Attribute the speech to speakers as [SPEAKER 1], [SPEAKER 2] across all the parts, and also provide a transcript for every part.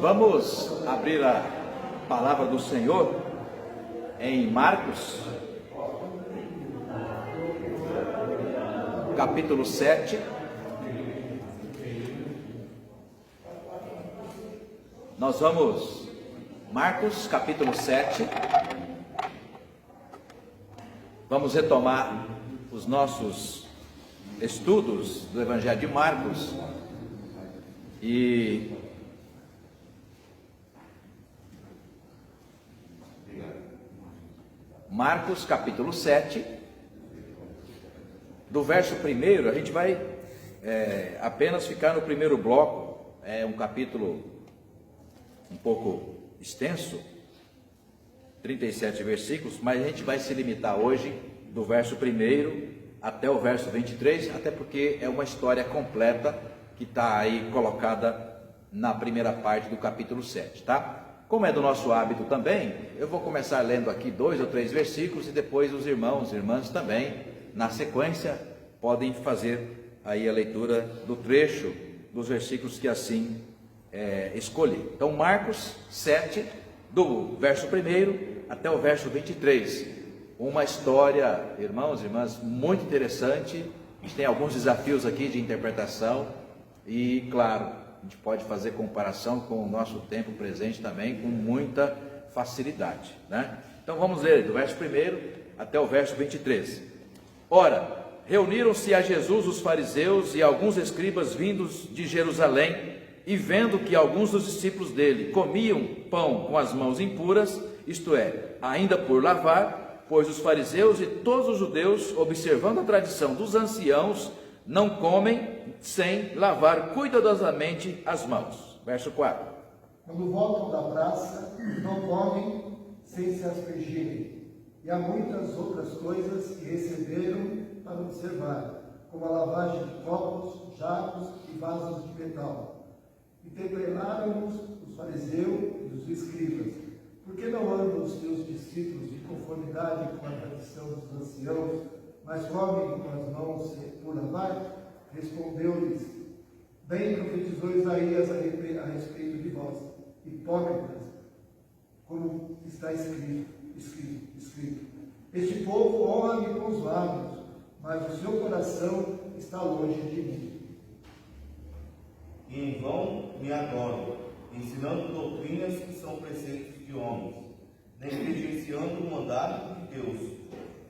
[SPEAKER 1] Vamos abrir a palavra do Senhor em Marcos, capítulo 7. Nós vamos, Marcos, capítulo 7. Vamos retomar os nossos estudos do Evangelho de Marcos. E Marcos capítulo 7, do verso 1, a gente vai apenas ficar no primeiro bloco. É um capítulo um pouco extenso, 37 versículos, mas a gente vai se limitar hoje do verso 1 até o verso 23, até porque é uma história completa que está aí colocada na primeira parte do capítulo 7, tá? Como é do nosso hábito também, eu vou começar lendo aqui 2 ou 3 versículos e depois os irmãos e irmãs também, na sequência, podem fazer aí a leitura do trecho dos versículos que assim escolhi. Então, Marcos 7, do verso 1 até o verso 23. Uma história, irmãos e irmãs, muito interessante. A gente tem alguns desafios aqui de interpretação e, claro, a gente pode fazer comparação com o nosso tempo presente também com muita facilidade, né? Então vamos ler do verso 1 até o verso 23. Ora, reuniram-se a Jesus os fariseus e alguns escribas vindos de Jerusalém, e vendo que alguns dos discípulos dele comiam pão com as mãos impuras, isto é, ainda por lavar, pois os fariseus e todos os judeus, observando a tradição dos anciãos, não comem sem lavar cuidadosamente as mãos. Verso 4.
[SPEAKER 2] Quando voltam da praça, não comem sem se aspergirem. E há muitas outras coisas que receberam para observar, como a lavagem de copos, jarros e vasos de metal. E declararam-nos os fariseus e os escribas: por que não andam os teus discípulos de conformidade com a tradição dos anciãos, mas comem com as mãos por lavar? Respondeu-lhes: bem profetizou Isaías a respeito de vós, hipócritas, como está escrito. Este povo honra-me com os lábios, mas o seu coração está longe de mim.
[SPEAKER 3] E em vão me adoram, ensinando doutrinas que são preceitos de homens, negligenciando o mandato de Deus,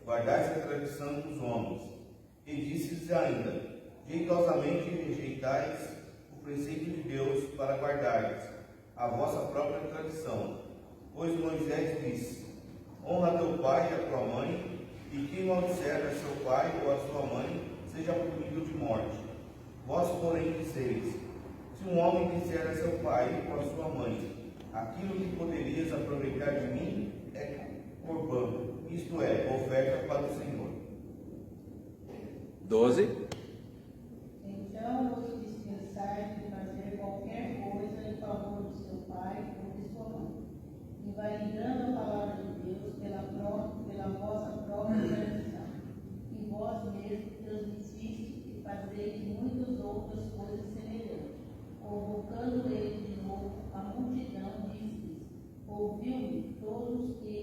[SPEAKER 3] guardai-se a tradição dos homens. E disse-lhes ainda: jeitosamente rejeitais o preceito de Deus para guardardes a vossa própria tradição. Pois Moisés disse: honra teu pai e a tua mãe, e quem maldisser a seu pai ou a sua mãe seja punido de morte. Vós, porém, dizeis: se um homem disser a seu pai ou a sua mãe, aquilo que poderias aproveitar de mim é corbã, isto é, oferta para o Senhor.
[SPEAKER 1] 12.
[SPEAKER 4] Então vos dispensar de fazer qualquer coisa em favor de seu pai ou de sua mãe, invalidando a palavra de Deus pela vossa própria tradição. E vós mesmos transmitiste e fazeis muitas outras coisas semelhantes. Convocando ele de novo, a multidão disse: ouviu-me todos que me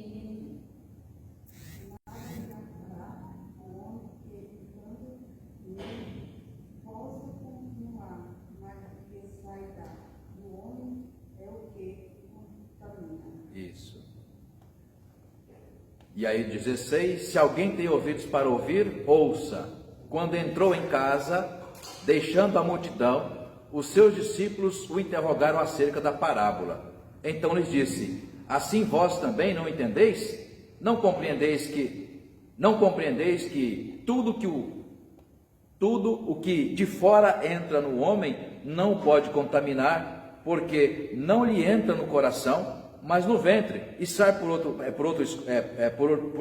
[SPEAKER 1] Isso. E aí 16, se alguém tem ouvidos para ouvir, ouça. Quando entrou em casa, deixando a multidão, os seus discípulos o interrogaram acerca da parábola. Então lhes disse: assim vós também não entendeis? Não compreendeis que tudo o que de fora entra no homem não pode contaminar, porque não lhe entra no coração, mas no ventre, e sai por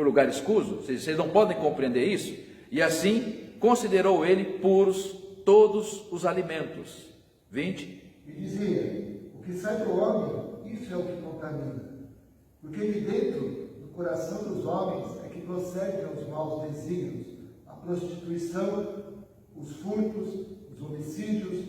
[SPEAKER 1] lugar escuso? Vocês não podem compreender isso? E assim considerou ele puros todos os alimentos. 20.
[SPEAKER 2] E dizia: o que sai do homem, isso é o que contamina. Porque de dentro do coração dos homens é que procedem os maus desígnios, a prostituição, os furtos, os homicídios,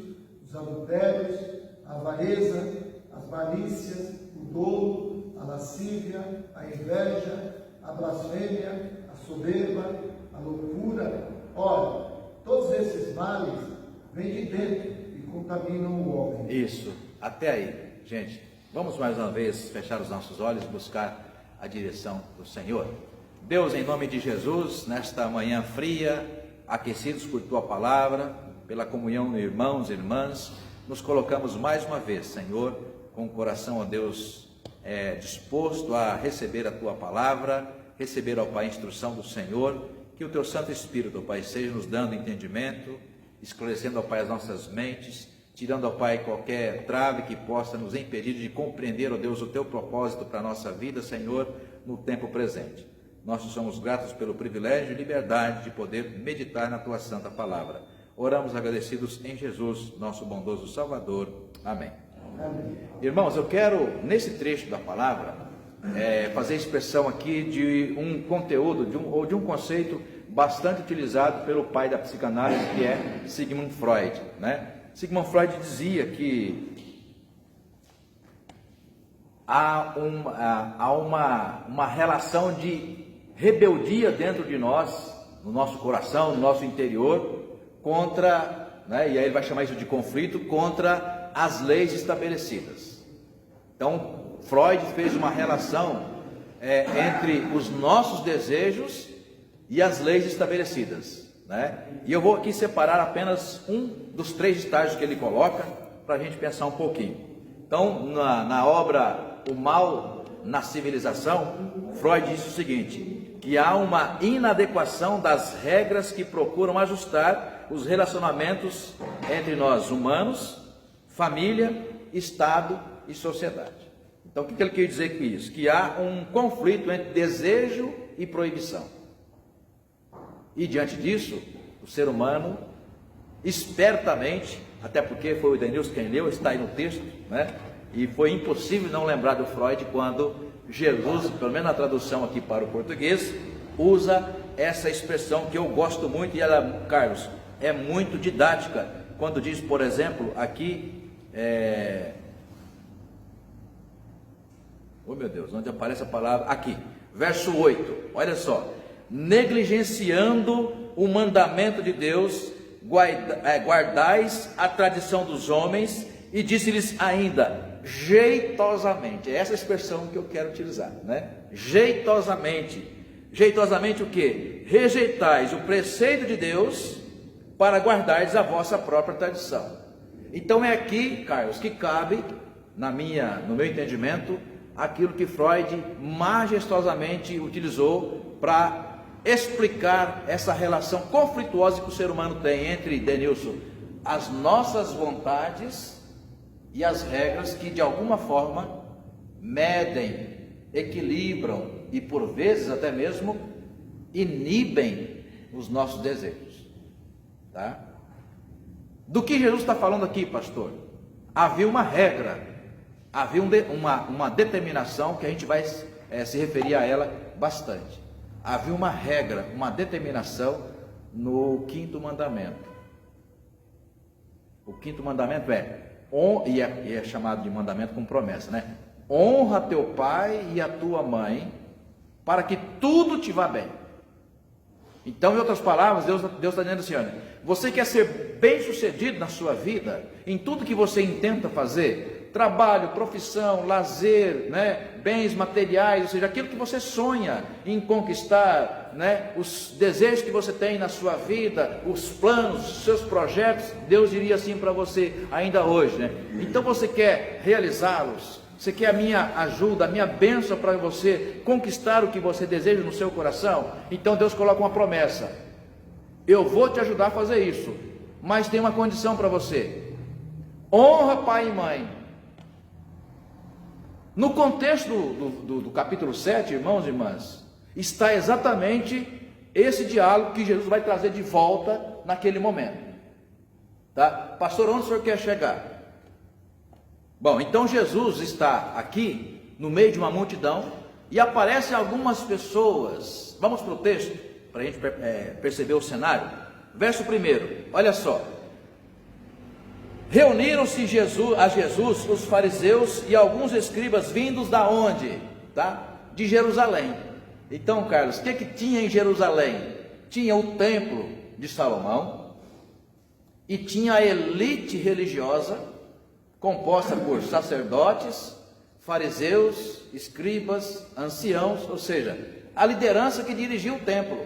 [SPEAKER 2] os adultérios, a avareza, as malícias, o dolo, a lascívia, a inveja, a blasfêmia, a soberba, a loucura. Ora, todos esses males vêm de dentro e contaminam o homem.
[SPEAKER 1] Isso, até aí, gente. Vamos mais uma vez fechar os nossos olhos e buscar a direção do Senhor. Deus, em nome de Jesus, nesta manhã fria, aquecidos por Tua Palavra, pela comunhão de irmãos e irmãs, nos colocamos mais uma vez, Senhor, com o coração, ó Deus, disposto a receber a Tua Palavra, receber, ó Pai, a instrução do Senhor, que o Teu Santo Espírito, ó Pai, seja nos dando entendimento, esclarecendo, ó Pai, as nossas mentes, tirando, ó Pai, qualquer trave que possa nos impedir de compreender, ó Deus, o Teu propósito para a nossa vida, Senhor, no tempo presente. Nós somos gratos pelo privilégio e liberdade de poder meditar na Tua Santa Palavra. Oramos agradecidos em Jesus, nosso bondoso Salvador. Amém.
[SPEAKER 2] Amém.
[SPEAKER 1] Irmãos, eu quero, nesse trecho da palavra, fazer expressão aqui de um conteúdo, de um conceito bastante utilizado pelo pai da psicanálise, que é Sigmund Freud, né? Sigmund Freud dizia que há uma relação de rebeldia dentro de nós, no nosso coração, no nosso interior, contra, né, e aí ele vai chamar isso de conflito, contra as leis estabelecidas. Então, Freud fez uma relação entre os nossos desejos e as leis estabelecidas, né? E eu vou aqui separar apenas um dos 3 estágios que ele coloca, para a gente pensar um pouquinho. Então, na obra O Mal na Civilização, Freud disse o seguinte, que há uma inadequação das regras que procuram ajustar os relacionamentos entre nós humanos, família, Estado e sociedade. Então, o que ele quer dizer com isso? Que há um conflito entre desejo e proibição. E diante disso, o ser humano, espertamente, até porque foi o Denilson quem leu, está aí no texto, né? E foi impossível não lembrar do Freud quando Jesus, pelo menos na tradução aqui para o português, usa essa expressão que eu gosto muito, e ela, Carlos, é muito didática, quando diz, por exemplo, aqui, oh meu Deus, onde aparece a palavra? Aqui, verso 8, olha só, negligenciando o mandamento de Deus, guardais a tradição dos homens, e disse-lhes ainda, jeitosamente, é essa expressão que eu quero utilizar, né? Jeitosamente o que? Rejeitais o preceito de Deus para guardardes a vossa própria tradição. Então é aqui, Carlos, que cabe, no meu entendimento, aquilo que Freud majestosamente utilizou para explicar essa relação conflituosa que o ser humano tem entre, Denilson, as nossas vontades e as regras que de alguma forma medem, equilibram e por vezes até mesmo inibem os nossos desejos, tá? Do que Jesus está falando aqui, pastor? Havia uma regra, havia uma determinação que a gente vai se referir a ela bastante. Havia uma regra, uma determinação no 5º mandamento. O 5º mandamento e é chamado de mandamento com promessa, né? Honra teu pai e a tua mãe, para que tudo te vá bem. Então, em outras palavras, Deus está dizendo assim, olha, você quer ser bem sucedido na sua vida, em tudo que você intenta fazer, trabalho, profissão, lazer, né, bens materiais, ou seja, aquilo que você sonha em conquistar, né, os desejos que você tem na sua vida, os planos, os seus projetos, Deus diria assim para você ainda hoje, né? Então você quer realizá-los, você quer a minha ajuda, a minha bênção para você conquistar o que você deseja no seu coração? Então Deus coloca uma promessa, eu vou te ajudar a fazer isso, mas tem uma condição para você, honra pai e mãe. No contexto do capítulo 7, irmãos e irmãs, está exatamente esse diálogo que Jesus vai trazer de volta naquele momento, tá? Pastor, onde o senhor quer chegar? Bom, então Jesus está aqui no meio de uma multidão e aparecem algumas pessoas. Vamos para o texto para a gente perceber o cenário. Verso 1, olha só, Reuniram-se a Jesus os fariseus e alguns escribas vindos da onde? Tá? De Jerusalém. Então, Carlos, o que tinha em Jerusalém? Tinha o templo de Salomão e tinha a elite religiosa composta por sacerdotes, fariseus, escribas, anciãos, ou seja, a liderança que dirigia o templo.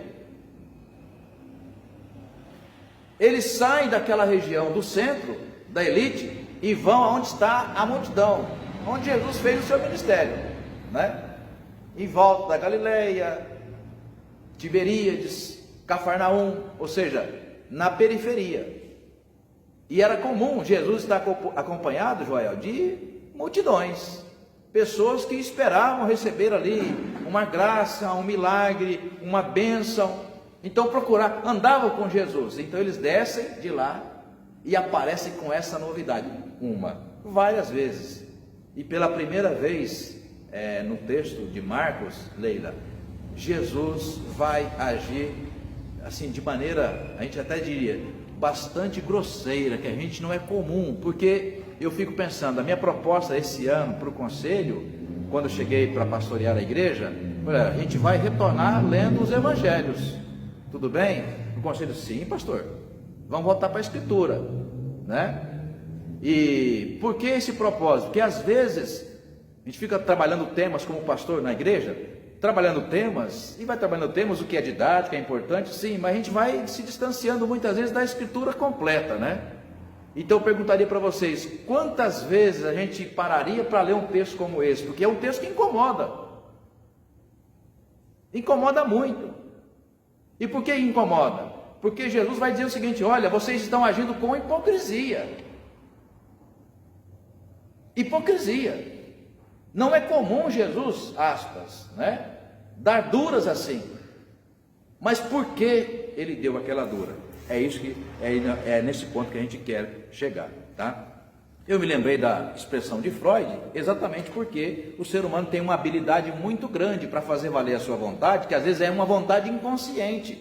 [SPEAKER 1] Eles saem daquela região do centro, da elite, e vão aonde está a multidão, onde Jesus fez o seu ministério, né? Em volta da Galileia, Tiberíades, Cafarnaum, ou seja, na periferia. E era comum Jesus estar acompanhado, Joel, de multidões, pessoas que esperavam receber ali uma graça, um milagre, uma bênção. Então andavam com Jesus. Então eles descem de lá e aparecem com essa novidade, várias vezes. E pela primeira vez, no texto de Marcos, Leila, Jesus vai agir assim de maneira, a gente até diria, bastante grosseira, que a gente não é comum, porque eu fico pensando, a minha proposta esse ano para o conselho, quando eu cheguei para pastorear a igreja, a gente vai retornar lendo os evangelhos, tudo bem? O conselho, sim, pastor, vamos voltar para a escritura, né? E por que esse propósito? Porque às vezes a gente fica trabalhando temas como pastor na igreja, trabalhando temas, e vai trabalhando temas, o que é didático, é importante, sim, mas a gente vai se distanciando muitas vezes da escritura completa, né? Então eu perguntaria para vocês, quantas vezes a gente pararia para ler um texto como esse? Porque é um texto que incomoda muito. E por que incomoda? Porque Jesus vai dizer o seguinte: olha, vocês estão agindo com hipocrisia. Hipocrisia. Não é comum Jesus, aspas, né, dar duras assim. Mas por que ele deu aquela dura? É isso que é nesse ponto que a gente quer chegar, tá? Eu me lembrei da expressão de Freud, exatamente porque o ser humano tem uma habilidade muito grande para fazer valer a sua vontade, que às vezes é uma vontade inconsciente.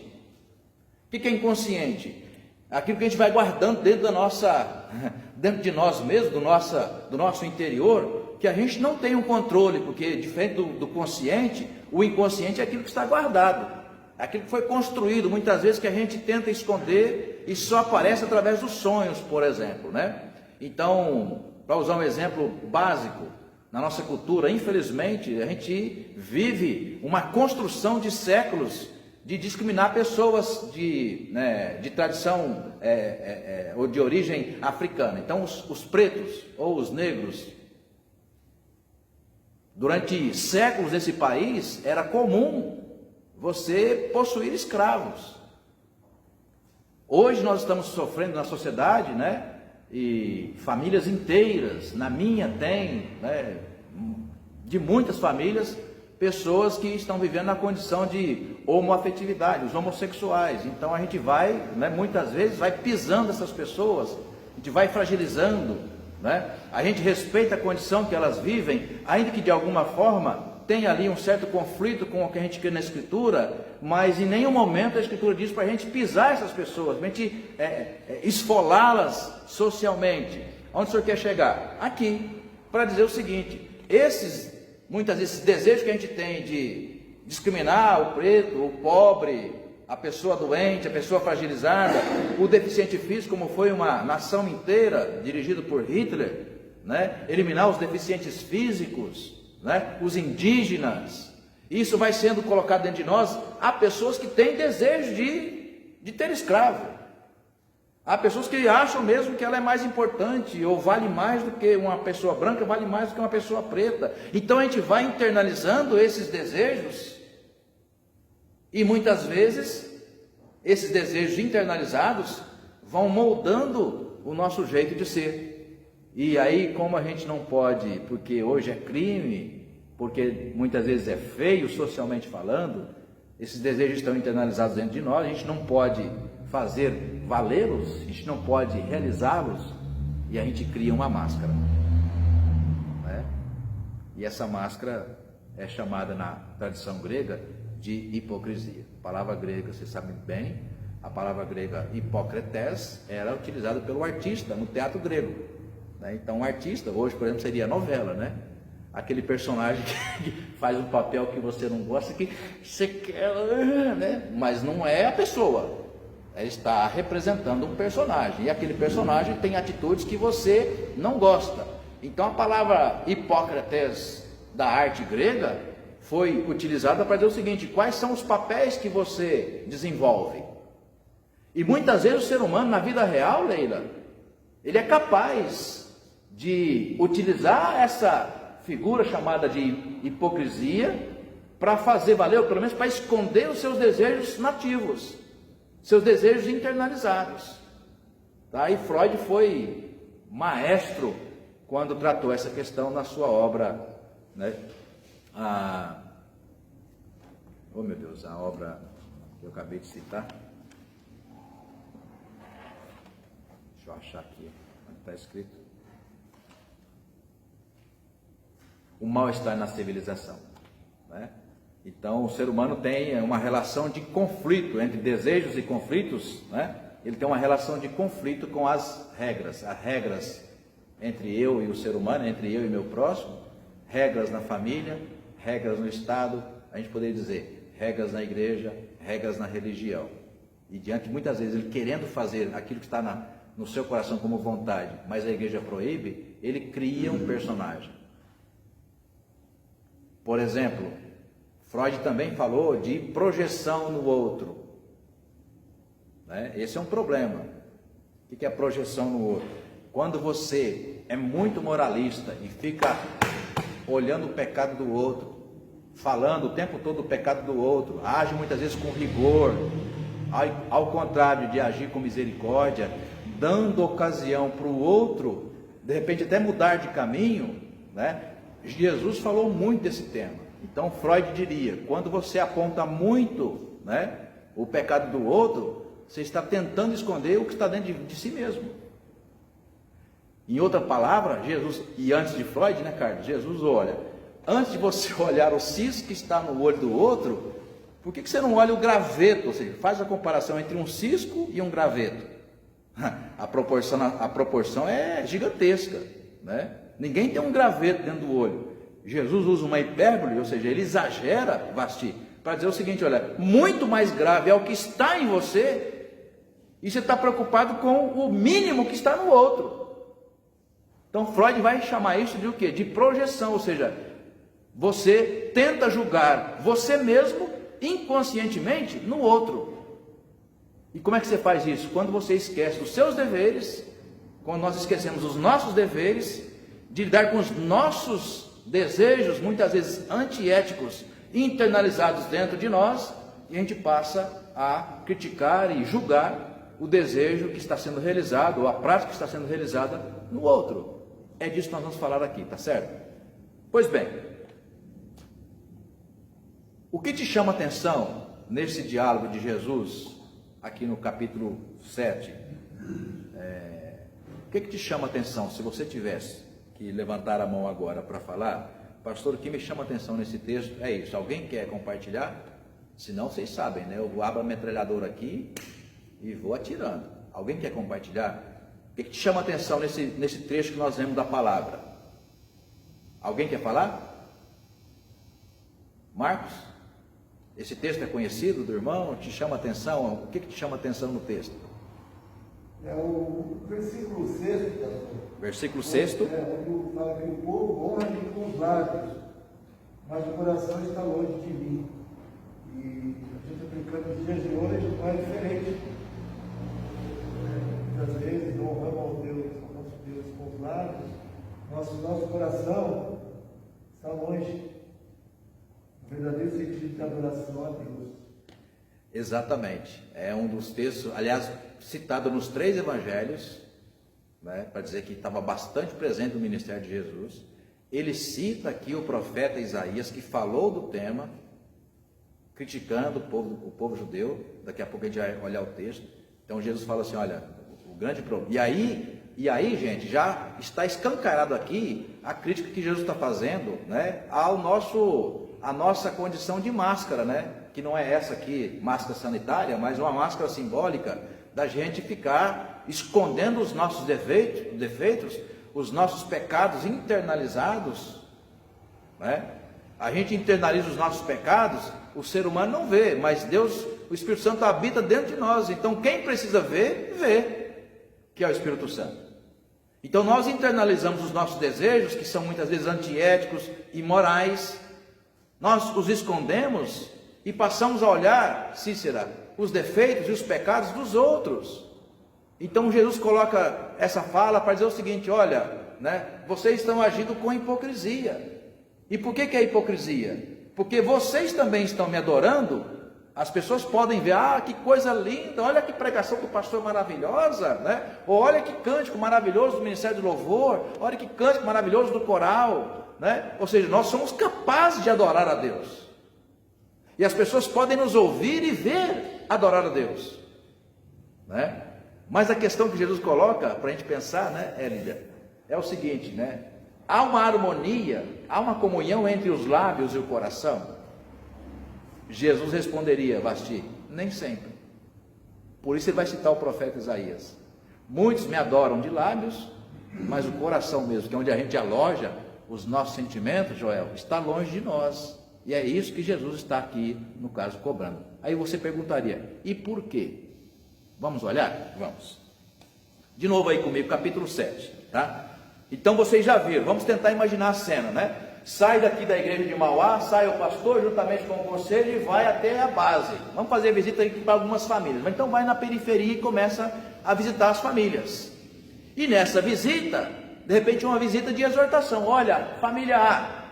[SPEAKER 1] O que é inconsciente? Aquilo que a gente vai guardando dentro de nós mesmos, do nosso interior, que a gente não tem um controle, porque diferente do consciente, o inconsciente é aquilo que está guardado, aquilo que foi construído, muitas vezes que a gente tenta esconder e só aparece através dos sonhos, por exemplo, né? Então, para usar um exemplo básico, na nossa cultura, infelizmente, a gente vive uma construção de séculos de discriminar pessoas de tradição ou de origem africana. Então, os pretos ou os negros, durante séculos nesse país, era comum você possuir escravos. Hoje nós estamos sofrendo na sociedade, né? E famílias inteiras, na minha tem, né? De muitas famílias, pessoas que estão vivendo na condição de homoafetividade, os homossexuais. Então a gente vai, né, muitas vezes, vai pisando essas pessoas, a gente vai fragilizando, né? A gente respeita a condição que elas vivem, ainda que de alguma forma tem ali um certo conflito com o que a gente quer na Escritura, mas em nenhum momento a Escritura diz para a gente pisar essas pessoas, para a gente esfolá-las socialmente. Onde o senhor quer chegar? Aqui, para dizer o seguinte: muitas vezes esses desejos que a gente tem de discriminar o preto, o pobre, a pessoa doente, a pessoa fragilizada, o deficiente físico, como foi uma nação inteira dirigida por Hitler, né? Eliminar os deficientes físicos, né? Os indígenas, isso vai sendo colocado dentro de nós. Há pessoas que têm desejo de ter escravo, há pessoas que acham mesmo que ela é mais importante, ou vale mais do que uma pessoa branca, vale mais do que uma pessoa preta. Então a gente vai internalizando esses desejos, e muitas vezes esses desejos internalizados vão moldando o nosso jeito de ser. E aí, como a gente não pode, porque hoje é crime, porque muitas vezes é feio socialmente falando, esses desejos estão internalizados dentro de nós, a gente não pode fazer valê-los, a gente não pode realizá-los, e a gente cria uma máscara, né? E essa máscara é chamada na tradição grega de hipocrisia. A palavra grega, você sabe bem, A palavra grega hipócrates era utilizada pelo artista no teatro grego, né? Então, um artista, hoje, por exemplo, seria novela, né? Aquele personagem que faz um papel que você não gosta, que você quer, né? Mas não é a pessoa. Ele está representando um personagem, e aquele personagem tem atitudes que você não gosta. Então, a palavra hipócrates da arte grega foi utilizada para dizer o seguinte: quais são os papéis que você desenvolve? E muitas vezes o ser humano, na vida real, Leila, ele é capaz de utilizar essa figura chamada de hipocrisia para fazer valer, ou pelo menos para esconder os seus desejos nativos, seus desejos internalizados. Tá? E Freud foi maestro quando tratou essa questão na sua obra, né? Oh meu Deus, a obra que eu acabei de citar. Deixa eu achar aqui onde está escrito. O mal-estar na civilização, né? Então, o ser humano tem uma relação de conflito entre desejos e conflitos, né? Ele tem uma relação de conflito com as regras entre eu e o ser humano, entre eu e meu próximo, regras na família, regras no Estado, a gente poderia dizer, regras na igreja, regras na religião. E diante, muitas vezes, ele querendo fazer aquilo que está no seu coração como vontade, mas a igreja proíbe, ele cria um personagem. Por exemplo, Freud também falou de projeção no outro, né? Esse é um problema. O que é projeção no outro? Quando você é muito moralista e fica olhando o pecado do outro, falando o tempo todo o pecado do outro, age muitas vezes com rigor, ao contrário de agir com misericórdia, dando ocasião para o outro, de repente até mudar de caminho, né? Jesus falou muito desse tema. Então Freud diria, quando você aponta muito, né, o pecado do outro, você está tentando esconder o que está dentro de si mesmo. Em outra palavra, Jesus, e antes de Freud, né, Carlos? Jesus olha, antes de você olhar o cisco que está no olho do outro, por que você não olha o graveto? Ou seja, faz a comparação entre um cisco e um graveto. A proporção é gigantesca, né? Ninguém tem um graveto dentro do olho. Jesus usa uma hipérbole, ou seja, ele exagera, Basti, para dizer o seguinte: olha, muito mais grave é o que está em você, e você está preocupado com o mínimo que está no outro. Então Freud vai chamar isso de o quê? De projeção, ou seja, você tenta julgar você mesmo inconscientemente no outro. E como é que você faz isso? Quando você esquece dos seus deveres, quando nós esquecemos dos nossos deveres, de lidar com os nossos desejos, muitas vezes antiéticos, internalizados dentro de nós, e a gente passa a criticar e julgar o desejo que está sendo realizado, ou a prática que está sendo realizada no outro. É disso que nós vamos falar aqui, tá certo? Pois bem, o que te chama atenção nesse diálogo de Jesus, aqui no capítulo 7? O que te chama atenção, se você tivesse que levantar a mão agora para falar? Pastor, o que me chama a atenção nesse texto é isso. Alguém quer compartilhar? Se não, vocês sabem, né? Eu abro a metralhadora aqui e vou atirando. Alguém quer compartilhar? O que te chama a atenção nesse trecho que nós lemos da palavra? Alguém quer falar? Marcos? Esse texto é conhecido do irmão? Te chama a atenção? O que te chama a atenção no texto?
[SPEAKER 2] É o versículo 6, pastor.
[SPEAKER 1] Versículo 6.
[SPEAKER 2] Onde fala que o povo honra-me com os lábios, mas o coração está longe de mim. E a gente aplicando nos dias de hoje não é diferente. Muitas vezes não honramos ao nosso Deus com os lábios, nosso coração está longe. O verdadeiro sentido de adoração a Deus.
[SPEAKER 1] Exatamente. É um dos textos, aliás, citado nos 3 evangelhos, né, para dizer que estava bastante presente no ministério de Jesus. Ele cita aqui o profeta Isaías, que falou do tema, criticando o povo judeu. Daqui a pouco a gente vai olhar o texto. Então Jesus fala assim: olha, o grande problema. E aí, gente, já está escancarado aqui a crítica que Jesus está fazendo, né, a nossa condição de máscara, né? que não é essa aqui, máscara sanitária, mas uma máscara simbólica da gente ficar escondendo os nossos defeitos, os nossos pecados internalizados, né? A gente internaliza os nossos pecados, o ser humano não vê, mas Deus, o Espírito Santo habita dentro de nós. Então quem precisa ver, vê, que é o Espírito Santo. Então nós internalizamos os nossos desejos, que são muitas vezes antiéticos, imorais, nós os escondemos e passamos a olhar, Cícera, os defeitos e os pecados dos outros. Então Jesus coloca essa fala para dizer o seguinte: olha, né, vocês estão agindo com hipocrisia. E por que é hipocrisia? Porque vocês também estão me adorando. As pessoas podem ver, que coisa linda, olha que pregação do pastor maravilhosa, né? Ou olha que cântico maravilhoso do Ministério do Louvor, olha que cântico maravilhoso do coral, né? Ou seja, nós somos capazes de adorar a Deus. E as pessoas podem nos ouvir e ver adorar a Deus, né? Mas a questão que Jesus coloca para a gente pensar, né, Lídia, é o seguinte, né? Há uma harmonia, há uma comunhão entre os lábios e o coração? Jesus responderia, Vasti, nem sempre. Por isso ele vai citar o profeta Isaías: muitos me adoram de lábios, mas o coração mesmo, que é onde a gente aloja os nossos sentimentos, Joel, está longe de nós. E é isso que Jesus está aqui, no caso, cobrando. Aí você perguntaria, e por quê? Vamos olhar? Vamos. De novo aí comigo, capítulo 7, tá? Então vocês já viram, vamos tentar imaginar a cena, né? Sai daqui da igreja de Mauá, sai o pastor juntamente com o conselho e vai até a base. Vamos fazer visita aqui para algumas famílias. Mas então vai na periferia e começa a visitar as famílias. E nessa visita, de repente uma visita de exortação. Olha, família A,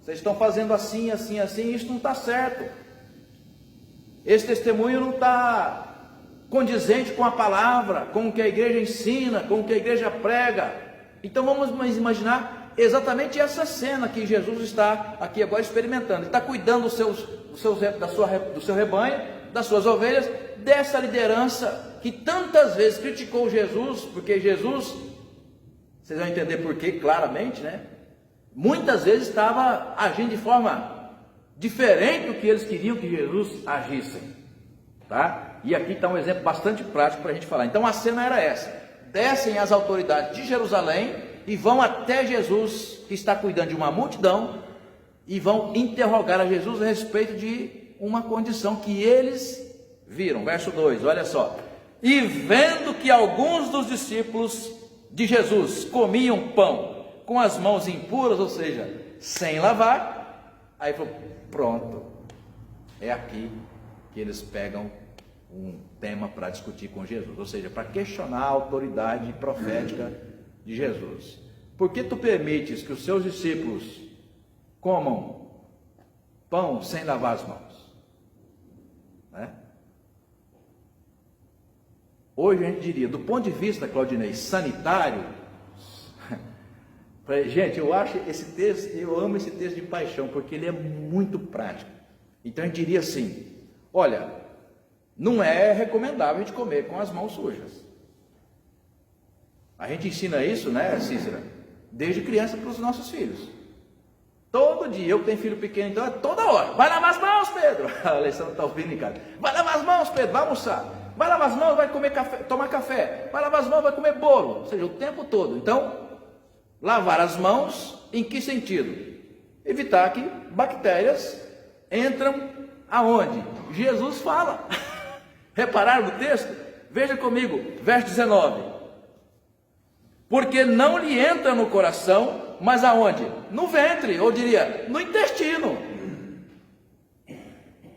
[SPEAKER 1] vocês estão fazendo assim, assim, assim, isso não está certo. Esse testemunho não está condizente com a palavra, com o que a igreja ensina, com o que a igreja prega. Então vamos imaginar exatamente essa cena que Jesus está aqui agora experimentando. Ele está cuidando do seu rebanho, das suas ovelhas, dessa liderança que tantas vezes criticou Jesus, porque Jesus, vocês vão entender por quê claramente, né? Muitas vezes estava agindo de forma diferente do que eles queriam que Jesus agisse, tá? E aqui está um exemplo bastante prático para a gente falar. Então a cena era essa: descem as autoridades de Jerusalém e vão até Jesus, que está cuidando de uma multidão, e vão interrogar a Jesus a respeito de uma condição que eles viram. Verso 2, olha só: e vendo que alguns dos discípulos de Jesus comiam pão com as mãos impuras, ou seja, sem lavar, aí falou, pronto, é aqui que eles pegam um tema para discutir com Jesus, ou seja, para questionar a autoridade profética de Jesus. Por que tu permites que os seus discípulos comam pão sem lavar as mãos? Né? Hoje a gente diria, do ponto de vista, Claudinei, sanitário, gente, eu acho esse texto, eu amo esse texto de paixão, porque ele é muito prático. Então a gente diria assim, olha, não é recomendável a gente comer com as mãos sujas. A gente ensina isso, né, Cícera, desde criança para os nossos filhos. Todo dia, eu que tenho filho pequeno, então é toda hora. Vai lavar as mãos, Pedro. A Alessandra está ouvindo em casa. Vai lavar as mãos, Pedro, vai almoçar. Vai lavar as mãos, vai comer café, tomar café. Vai lavar as mãos, vai comer bolo. Ou seja, o tempo todo. Então, lavar as mãos, em que sentido? Evitar que bactérias entram aonde? Jesus fala. Repararam no texto? Veja comigo, verso 19. Porque não lhe entra no coração, mas aonde? No ventre, ou diria, no intestino.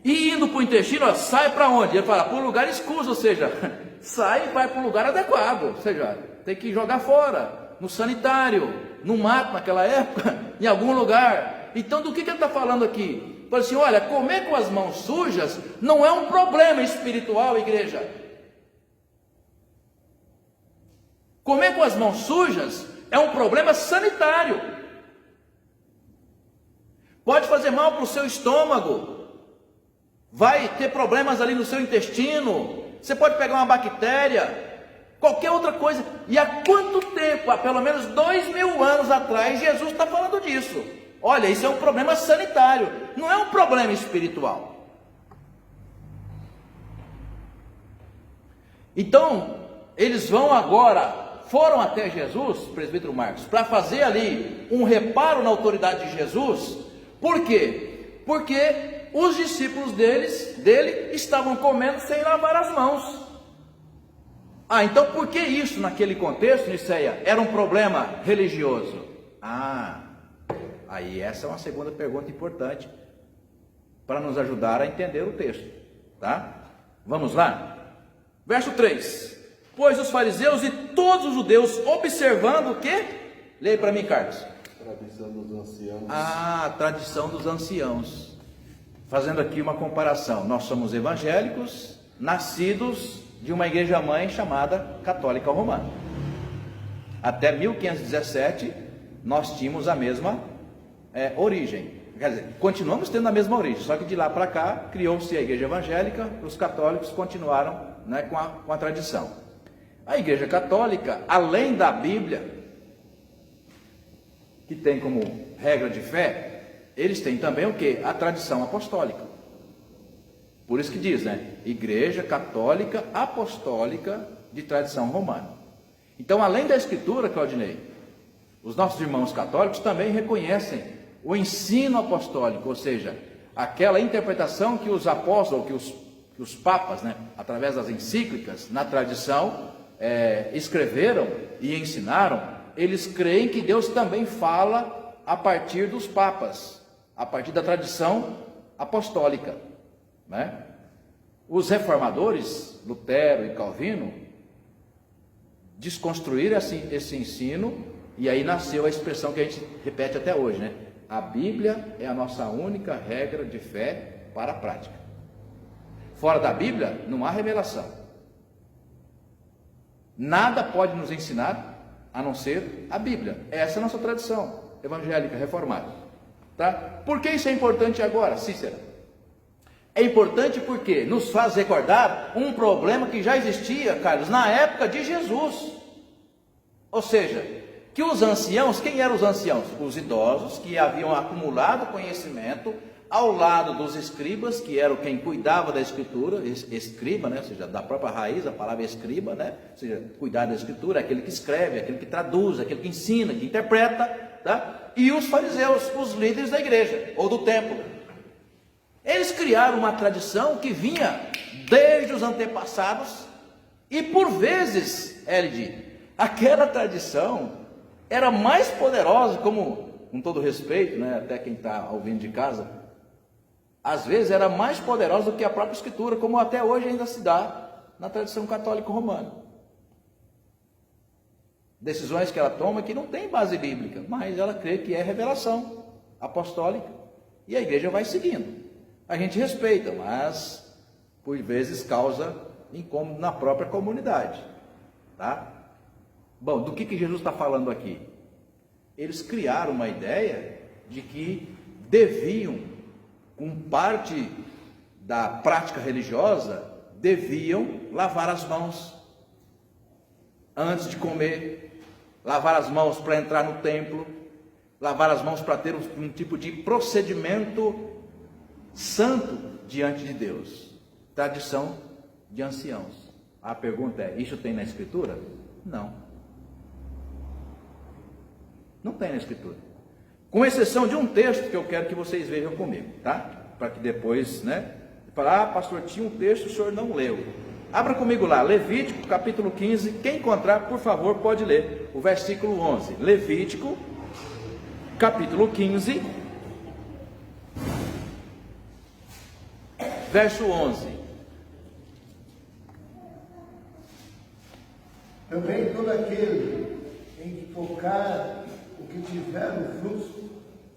[SPEAKER 1] E indo para o intestino, sai para onde? Ele fala, para um lugar escuso, ou seja, sai e vai para um lugar adequado. Ou seja, tem que jogar fora, no sanitário, no mato naquela época, em algum lugar. Então do que ele está falando aqui? Fala assim, olha, comer com as mãos sujas não é um problema espiritual, igreja. Comer com as mãos sujas é um problema sanitário. Pode fazer mal para o seu estômago. Vai ter problemas ali no seu intestino. Você pode pegar uma bactéria, qualquer outra coisa. E há quanto tempo? Há pelo menos 2000 anos atrás, Jesus está falando disso. Olha, isso é um problema sanitário, não é um problema espiritual. Então, eles foram até Jesus, presbítero Marcos, para fazer ali um reparo na autoridade de Jesus. Por quê? Porque os discípulos dele estavam comendo sem lavar as mãos. Então por que isso naquele contexto, Niceia, era um problema religioso? Aí essa é uma segunda pergunta importante para nos ajudar a entender o texto, tá? Vamos lá? Verso 3: Pois os fariseus e todos os judeus, observando o quê? Leia para mim, Carlos.
[SPEAKER 3] Tradição dos anciãos.
[SPEAKER 1] Tradição dos anciãos. Fazendo aqui uma comparação, nós somos evangélicos, nascidos de uma igreja-mãe chamada Católica Romana. Até 1517, nós tínhamos a mesma origem. Quer dizer, continuamos tendo a mesma origem, só que de lá para cá, criou-se a igreja evangélica, os católicos continuaram, né, com a tradição. A igreja católica, além da Bíblia, que tem como regra de fé, eles têm também o quê? A tradição apostólica. Por isso que diz, né? Igreja católica apostólica de tradição romana. Então, além da escritura, Claudinei, os nossos irmãos católicos também reconhecem o ensino apostólico, ou seja, aquela interpretação que os apóstolos, que os papas, né, através das encíclicas, na tradição, escreveram e ensinaram. Eles creem que Deus também fala a partir dos papas, a partir da tradição apostólica, né? Os reformadores, Lutero e Calvino, desconstruíram esse ensino, e aí nasceu a expressão que a gente repete até hoje, né? A Bíblia é a nossa única regra de fé para a prática. Fora da Bíblia não há revelação. Nada pode nos ensinar a não ser a Bíblia. Essa é a nossa tradição evangélica reformada, tá? Por que isso é importante agora, Cícera? É importante porque nos faz recordar um problema que já existia, Carlos, na época de Jesus. Ou seja, que os anciãos, quem eram os anciãos? Os idosos que haviam acumulado conhecimento ao lado dos escribas, que eram quem cuidava da escritura, escriba, né? Ou seja, da própria raiz, a palavra escriba, né? Ou seja, cuidar da escritura, aquele que escreve, aquele que traduz, aquele que ensina, que interpreta, tá? E os fariseus, os líderes da igreja, ou do templo. Eles criaram uma tradição que vinha desde os antepassados, e por vezes, aquela tradição era mais poderosa, como, com todo respeito, né, até quem está ouvindo de casa, às vezes era mais poderosa do que a própria escritura, como até hoje ainda se dá na tradição católica romana. Decisões que ela toma que não tem base bíblica, mas ela crê que é revelação apostólica, e a igreja vai seguindo. A gente respeita, mas por vezes causa incômodo na própria comunidade, tá? Bom, do que Jesus está falando aqui? Eles criaram uma ideia de que deviam, com parte da prática religiosa, deviam lavar as mãos antes de comer, lavar as mãos para entrar no templo, lavar as mãos para ter um tipo de procedimento santo diante de Deus. Tradição de anciãos. A pergunta é: isso tem na escritura? Não. Não tem na escritura. Com exceção de um texto que eu quero que vocês vejam comigo, tá? Para que depois, né? Falar, pastor, tinha um texto que o senhor não leu. Abra comigo lá, Levítico, capítulo 15. Quem encontrar, por favor, pode ler o versículo 11. Levítico, capítulo 15, verso 11.
[SPEAKER 2] Também todo aquele em que tocar o que tiver no fluxo,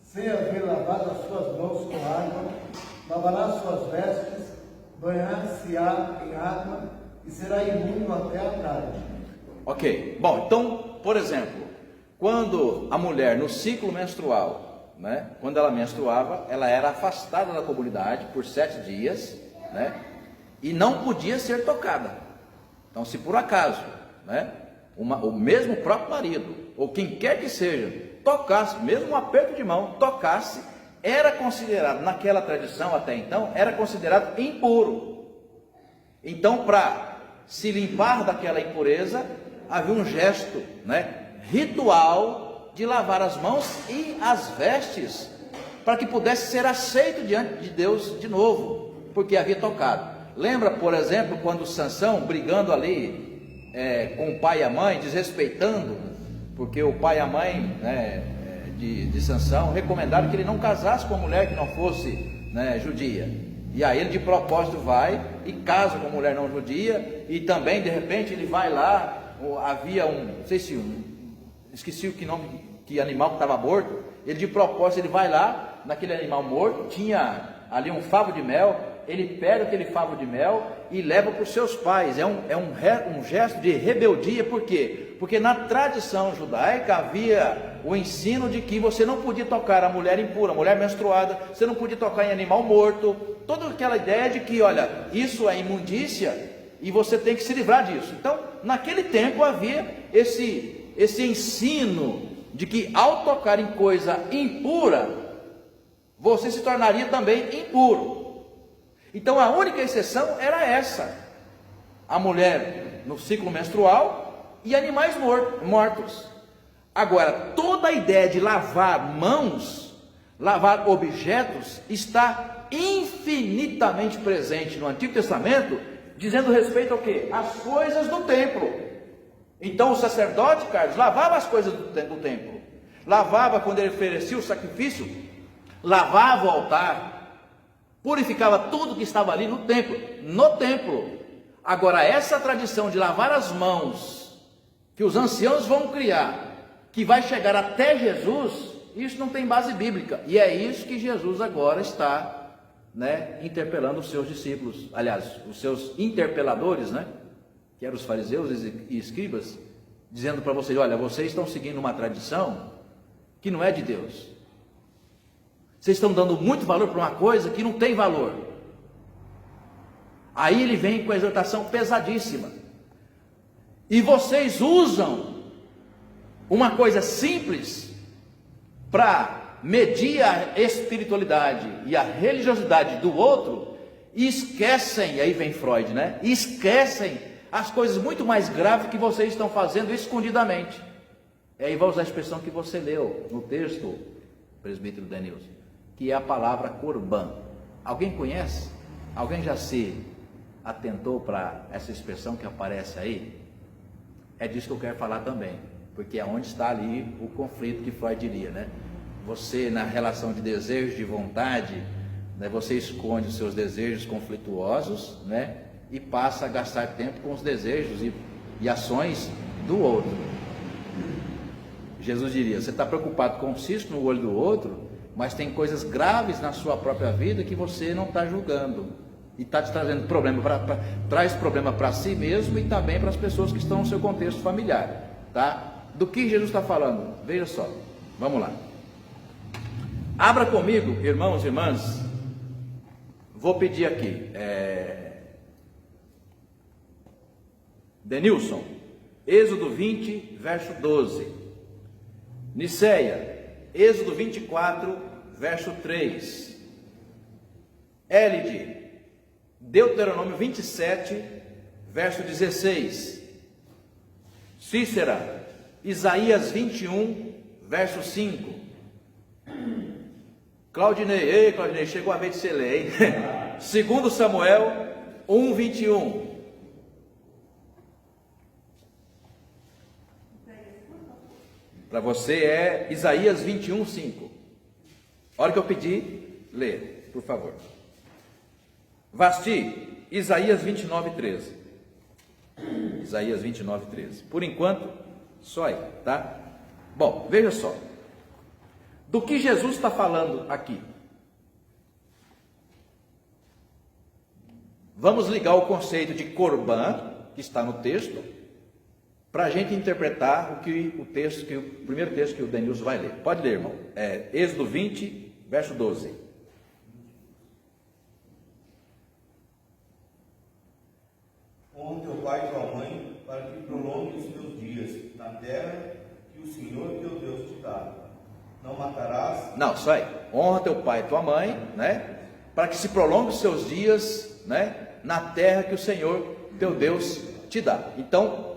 [SPEAKER 2] sem haver lavado as suas mãos com água, lavará suas vestes, banhar-se-á em água e será imundo até a tarde.
[SPEAKER 1] Ok, bom, então, por exemplo, quando a mulher no ciclo menstrual, né, quando ela menstruava, ela era afastada da comunidade por 7 dias, né, e não podia ser tocada. Então, se por acaso, né, o mesmo próprio marido, ou quem quer que seja, tocasse, mesmo um aperto de mão, tocasse, era considerado, naquela tradição até então, era considerado impuro. Então, para se limpar daquela impureza, havia um gesto, ritual de lavar as mãos e as vestes, para que pudesse ser aceito diante de Deus de novo, porque havia tocado. Lembra, por exemplo, quando Sansão, brigando ali com o pai e a mãe, desrespeitando, porque o pai e a mãe de Sansão recomendaram que ele não casasse com uma mulher que não fosse judia. E aí ele de propósito vai e casa com uma mulher não judia, e também de repente ele vai lá, havia não sei se esqueci que animal que estava morto, ele de propósito ele vai lá, naquele animal morto, tinha ali um favo de mel, ele pega aquele favo de mel e leva para os seus pais. É um gesto de rebeldia. Por quê? Porque na tradição judaica havia o ensino de que você não podia tocar a mulher impura, a mulher menstruada, você não podia tocar em animal morto, toda aquela ideia de que, olha, isso é imundícia e você tem que se livrar disso. Então, naquele tempo havia esse ensino de que ao tocar em coisa impura, você se tornaria também impuro. Então a única exceção era essa: a mulher no ciclo menstrual e animais mortos. Agora, toda a ideia de lavar mãos, lavar objetos, está infinitamente presente no Antigo Testamento, dizendo respeito ao quê? As coisas do templo. Então o sacerdote, Carlos, lavava as coisas do templo, lavava quando ele oferecia o sacrifício, lavava o altar, purificava tudo que estava ali no templo. Agora, essa tradição de lavar as mãos, que os anciãos vão criar, que vai chegar até Jesus, isso não tem base bíblica, e é isso que Jesus agora está, interpelando os seus discípulos, aliás, os seus interpeladores, que eram os fariseus e escribas, dizendo para vocês: olha, vocês estão seguindo uma tradição que não é de Deus, vocês estão dando muito valor para uma coisa que não tem valor. Aí ele vem com a exortação pesadíssima, e vocês usam uma coisa simples para medir a espiritualidade e a religiosidade do outro, e esquecem, aí vem Freud, esquecem as coisas muito mais graves que vocês estão fazendo escondidamente. E aí vai usar a expressão que você leu no texto, presbítero Denilson, que é a palavra corban. Alguém conhece? Alguém já se atentou para essa expressão que aparece aí? É disso que eu quero falar também, porque é onde está ali o conflito que Freud diria, Você, na relação de desejo, de vontade, você esconde os seus desejos conflituosos, e passa a gastar tempo com os desejos e ações do outro. Jesus diria: você está preocupado com o cisco no olho do outro, mas tem coisas graves na sua própria vida que você não está julgando, e está te trazendo problema, traz problema para si mesmo e também para as pessoas que estão no seu contexto familiar, Do que Jesus está falando? Veja só, vamos lá. Abra comigo, irmãos e irmãs. Vou pedir aqui, Denilson, Êxodo 20, verso 12. Niceia, Êxodo 24, verso 3. Élide, Deuteronômio 27, verso 16. Cícera, Isaías 21, verso 5. Claudinei, chegou a vez de você ler, hein? 2 Samuel 1, 21. Para você é Isaías 21, 5. A hora que eu pedir, lê, por favor. Vasti, Isaías 29, 13. Isaías 29, 13. Por enquanto, só aí, Bom, veja só. Do que Jesus está falando aqui? Vamos ligar o conceito de corban, que está no texto, para a gente interpretar o primeiro texto que o Denilson vai ler. Pode ler, irmão. Êxodo 20, verso 12.
[SPEAKER 3] Honra teu pai e tua mãe, para que prolongue os teus dias na terra que o Senhor teu Deus te dá.
[SPEAKER 1] Não, isso aí. Honra teu pai e tua mãe, né? Para que se prolongue os seus dias, né? Na terra que o Senhor, teu Deus, te dá. Então,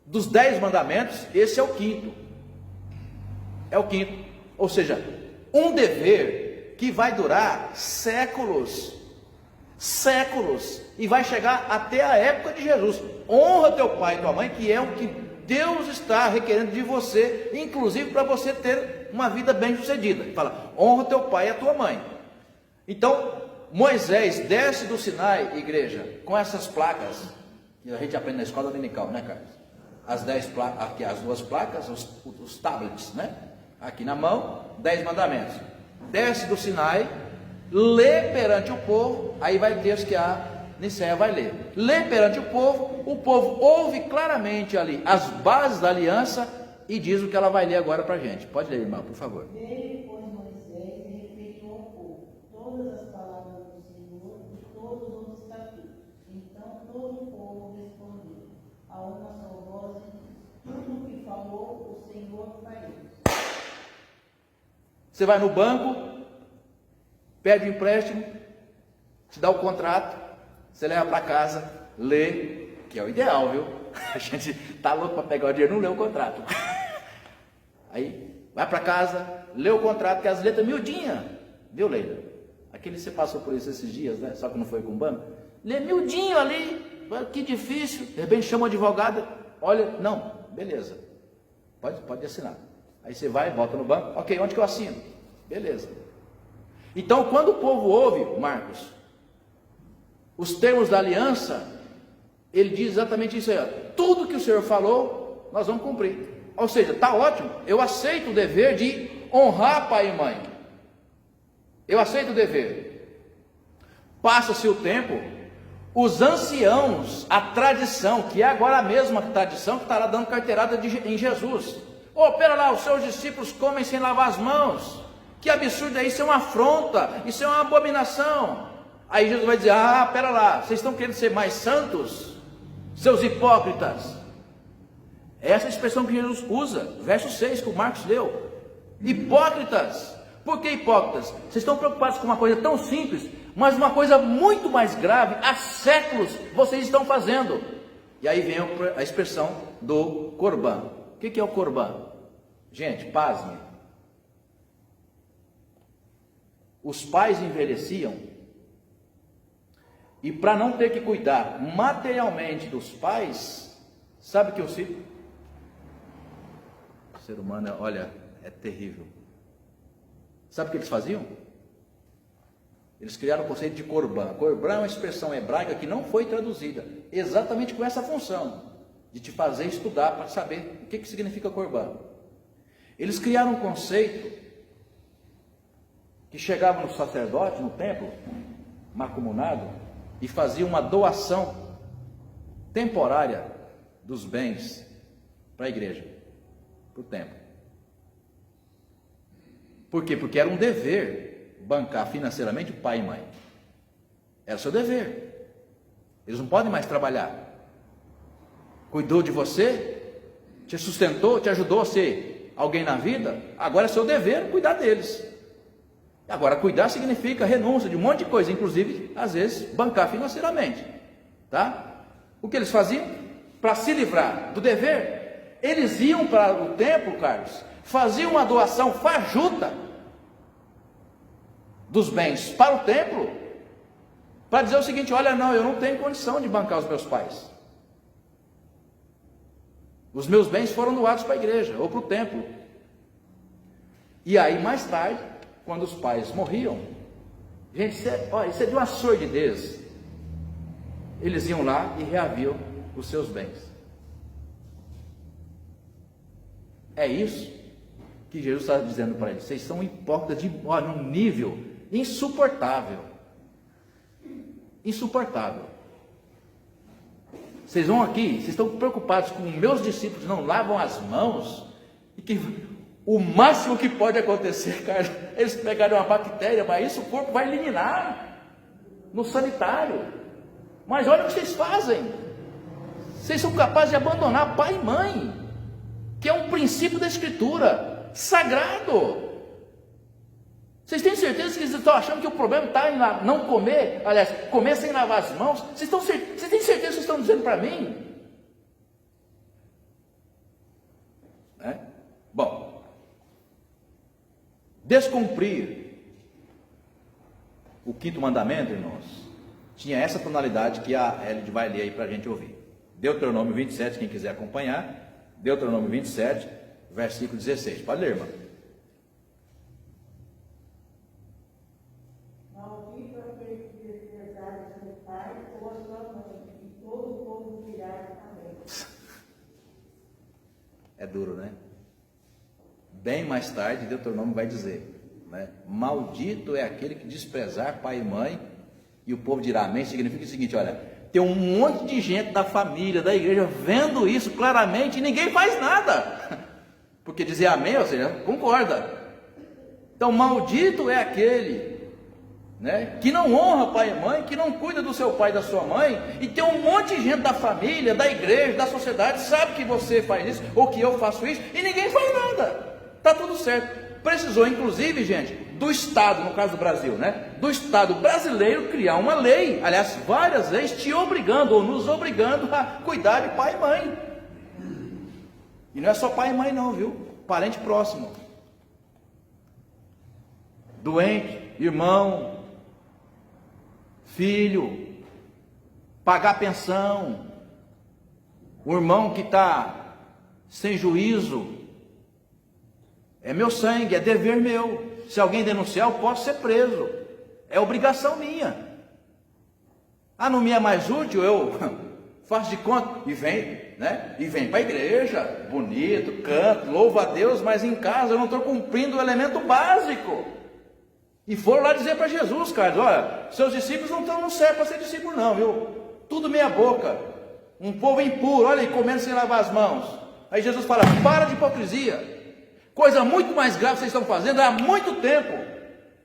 [SPEAKER 1] dos 10 mandamentos, esse é o quinto. É o quinto. Ou seja, um dever que vai durar séculos. Séculos. E vai chegar até a época de Jesus. Honra teu pai e tua mãe, que é o que Deus está requerendo de você, inclusive para você ter uma vida bem sucedida. Ele fala, honra teu pai e a tua mãe. Então, Moisés desce do Sinai, igreja, com essas placas, que a gente aprende na escola dominical, né, Carlos? As 10 placas, aqui as 2 placas, os tablets, né? Aqui na mão, 10 mandamentos. Desce do Sinai, lê perante o povo, aí vai o texto que a Nicéia vai ler. Lê perante o povo ouve claramente ali as bases da aliança e diz o que ela vai ler agora para a gente. Pode ler, irmão, por favor.
[SPEAKER 4] Veio, pois, Moisés e referiu ao povo todas as palavras do Senhor e todos os estatutos. Então todo o povo respondeu a uma só voz, tudo o que falou o Senhor faremos.
[SPEAKER 1] Você vai no banco, pede um empréstimo, te dá o contrato, você leva para casa, lê, que é o ideal, viu? A gente está louco para pegar o dinheiro, não lê o contrato. Aí, vai para casa, lê o contrato, que as letras miudinhas, viu, Leila? Aquele você passou por isso esses dias, né? Só que não foi com o banco. Lê miudinho ali, que difícil. De repente chama o advogado, olha, não, beleza, pode assinar. Aí você vai, volta no banco, ok, onde que eu assino? Beleza. Então, quando o povo ouve, Marcos, os termos da aliança, ele diz exatamente isso aí, ó, tudo que o Senhor falou, nós vamos cumprir. Ou seja, está ótimo, eu aceito o dever de honrar pai e mãe. Eu aceito o dever. Passa-se o tempo, os anciãos, a tradição, que é agora a mesma tradição que está lá dando carteirada em Jesus. Pera lá, os seus discípulos comem sem lavar as mãos. Que absurdo é isso? Isso é uma afronta, isso é uma abominação. Aí Jesus vai dizer, pera lá, vocês estão querendo ser mais santos? Seus hipócritas. Essa é a expressão que Jesus usa, verso 6 que o Marcos leu. Hipócritas. Por que hipócritas? Vocês estão preocupados com uma coisa tão simples, mas uma coisa muito mais grave, há séculos vocês estão fazendo. E aí vem a expressão do Corban. O que é o Corban? Gente, pasme. Os pais envelheciam, e para não ter que cuidar materialmente dos pais, sabe o que eu cito? O ser humano, olha, é terrível. Sabe o que eles faziam? Eles criaram o conceito de Corban. Corban é uma expressão hebraica que não foi traduzida, exatamente com essa função, de te fazer estudar para saber o que significa Corban. Eles criaram um conceito que chegava no sacerdote, no templo, mancomunado, e fazia uma doação temporária dos bens para a igreja, para o templo. Por quê? Porque era um dever bancar financeiramente o pai e mãe. Era seu dever. Eles não podem mais trabalhar. Cuidou de você, te sustentou, te ajudou a ser alguém na vida, agora é seu dever cuidar deles. Agora, cuidar significa renúncia de um monte de coisa, inclusive, às vezes, bancar financeiramente, tá? O que eles faziam? Para se livrar do dever, eles iam para o templo, Carlos, faziam uma doação fajuta dos bens para o templo, para dizer o seguinte, olha, não, eu não tenho condição de bancar os meus pais. Os meus bens foram doados para a igreja, ou para o templo. E aí, mais tarde, quando os pais morriam, gente, isso é de uma sordidez. Eles iam lá e reaviam os seus bens. É isso que Jesus está dizendo para eles. Vocês são hipócritas de um nível insuportável. Insuportável. Vocês vão aqui, vocês estão preocupados com meus discípulos não lavam as mãos, e que o máximo que pode acontecer, cara, eles pegarem uma bactéria, mas isso o corpo vai eliminar no sanitário. Mas olha o que vocês fazem. Vocês são capazes de abandonar pai e mãe, que é um princípio da Escritura, sagrado. Vocês têm certeza que vocês estão achando que o problema está em não comer, aliás, comer sem lavar as mãos? Vocês têm certeza que vocês estão dizendo para mim? Bom, descumprir o quinto mandamento, irmãos, tinha essa tonalidade que a Elide vai ler aí para a gente ouvir. Deuteronômio 27, quem quiser acompanhar, Deuteronômio 27, versículo 16. Pode ler, irmão.
[SPEAKER 4] Maldito aquele que desprezar o seu pai ou a sua mãe, e todo o povo virá amém.
[SPEAKER 1] É duro, né? Bem mais tarde, Deuteronômio vai dizer, né? Maldito é aquele que desprezar pai e mãe, e o povo dirá amém. Significa o seguinte, olha, tem um monte de gente da família, da igreja, vendo isso claramente, e ninguém faz nada, porque dizer amém, ou seja, concorda. Então, maldito é aquele, né, que não honra pai e mãe, que não cuida do seu pai e da sua mãe, e tem um monte de gente da família, da igreja, da sociedade, sabe que você faz isso, ou que eu faço isso, e ninguém faz nada. Está tudo certo. Precisou, inclusive, gente, do Estado, no caso do Brasil, né? Do Estado brasileiro criar uma lei, aliás, várias leis, te obrigando ou nos obrigando a cuidar de pai e mãe. E não é só pai e mãe não, viu? Parente próximo. Doente, irmão, filho, pagar pensão, o irmão que está sem juízo. É meu sangue, é dever meu. Se alguém denunciar, eu posso ser preso. É obrigação minha. Ah, não me é mais útil, eu faço de conta. E vem, né? E vem para a igreja, bonito, canto, louva a Deus, mas em casa eu não estou cumprindo o elemento básico. E foram lá dizer para Jesus, cara, olha, seus discípulos não servem para ser discípulos não, viu? Tudo meia boca. Um povo impuro, olha aí, comendo sem lavar as mãos. Aí Jesus fala, para de hipocrisia. Coisa muito mais grave vocês estão fazendo há muito tempo,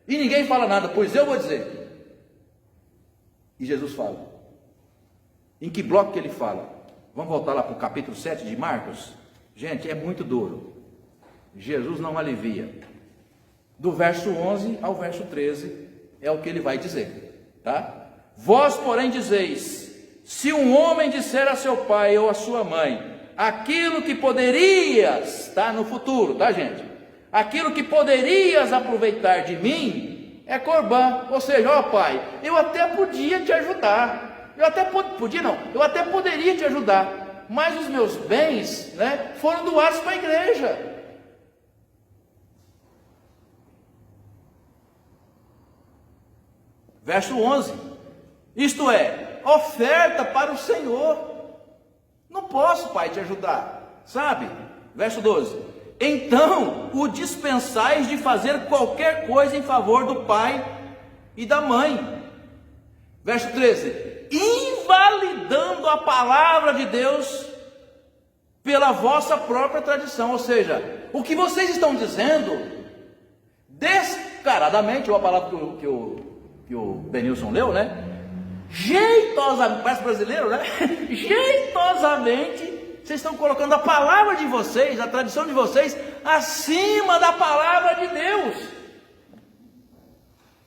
[SPEAKER 1] e ninguém fala nada, pois eu vou dizer. E Jesus fala. Em que bloco que ele fala? Vamos voltar lá para o capítulo 7 de Marcos? Gente, é muito duro. Jesus não alivia. Do verso 11 ao verso 13 é o que ele vai dizer, tá? Vós, porém, dizeis, se um homem disser a seu pai ou a sua mãe, aquilo que poderias, tá? No futuro, tá, gente? Aquilo que poderias aproveitar de mim é corbã. Ou seja, ó pai, eu até podia te ajudar. Eu até poderia te ajudar. Mas os meus bens, né, foram doados para a igreja. Verso 11. Isto é, oferta para o Senhor. Não posso, pai, te ajudar, sabe? Verso 12. Então o dispensais de fazer qualquer coisa em favor do pai e da mãe. Verso 13. Invalidando a palavra de Deus pela vossa própria tradição. Ou seja, o que vocês estão dizendo, descaradamente, ou a palavra que o Benilson leu, né? Jeitosamente, parece brasileiro, né? Jeitosamente, vocês estão colocando a palavra de vocês, a tradição de vocês, acima da palavra de Deus.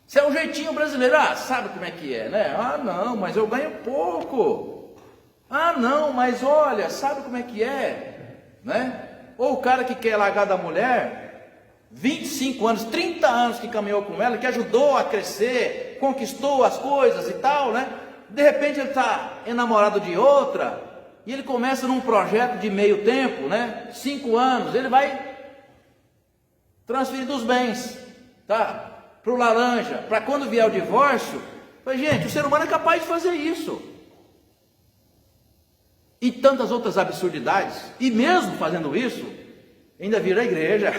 [SPEAKER 1] Isso é um jeitinho brasileiro. Ah, sabe como é que é, né? Ah, não, mas eu ganho pouco. Ah, não, mas olha, sabe como é que é, né? Ou o cara que quer largar da mulher, 25 anos, 30 anos que caminhou com ela, que ajudou a crescer, conquistou as coisas e tal, né? De repente ele está enamorado de outra, e ele começa num projeto de meio tempo, né? 5 anos, ele vai transferir dos bens, tá? Para o laranja, para quando vier o divórcio. Mas, gente, o ser humano é capaz de fazer isso. E tantas outras absurdidades, e mesmo fazendo isso, ainda vira a igreja.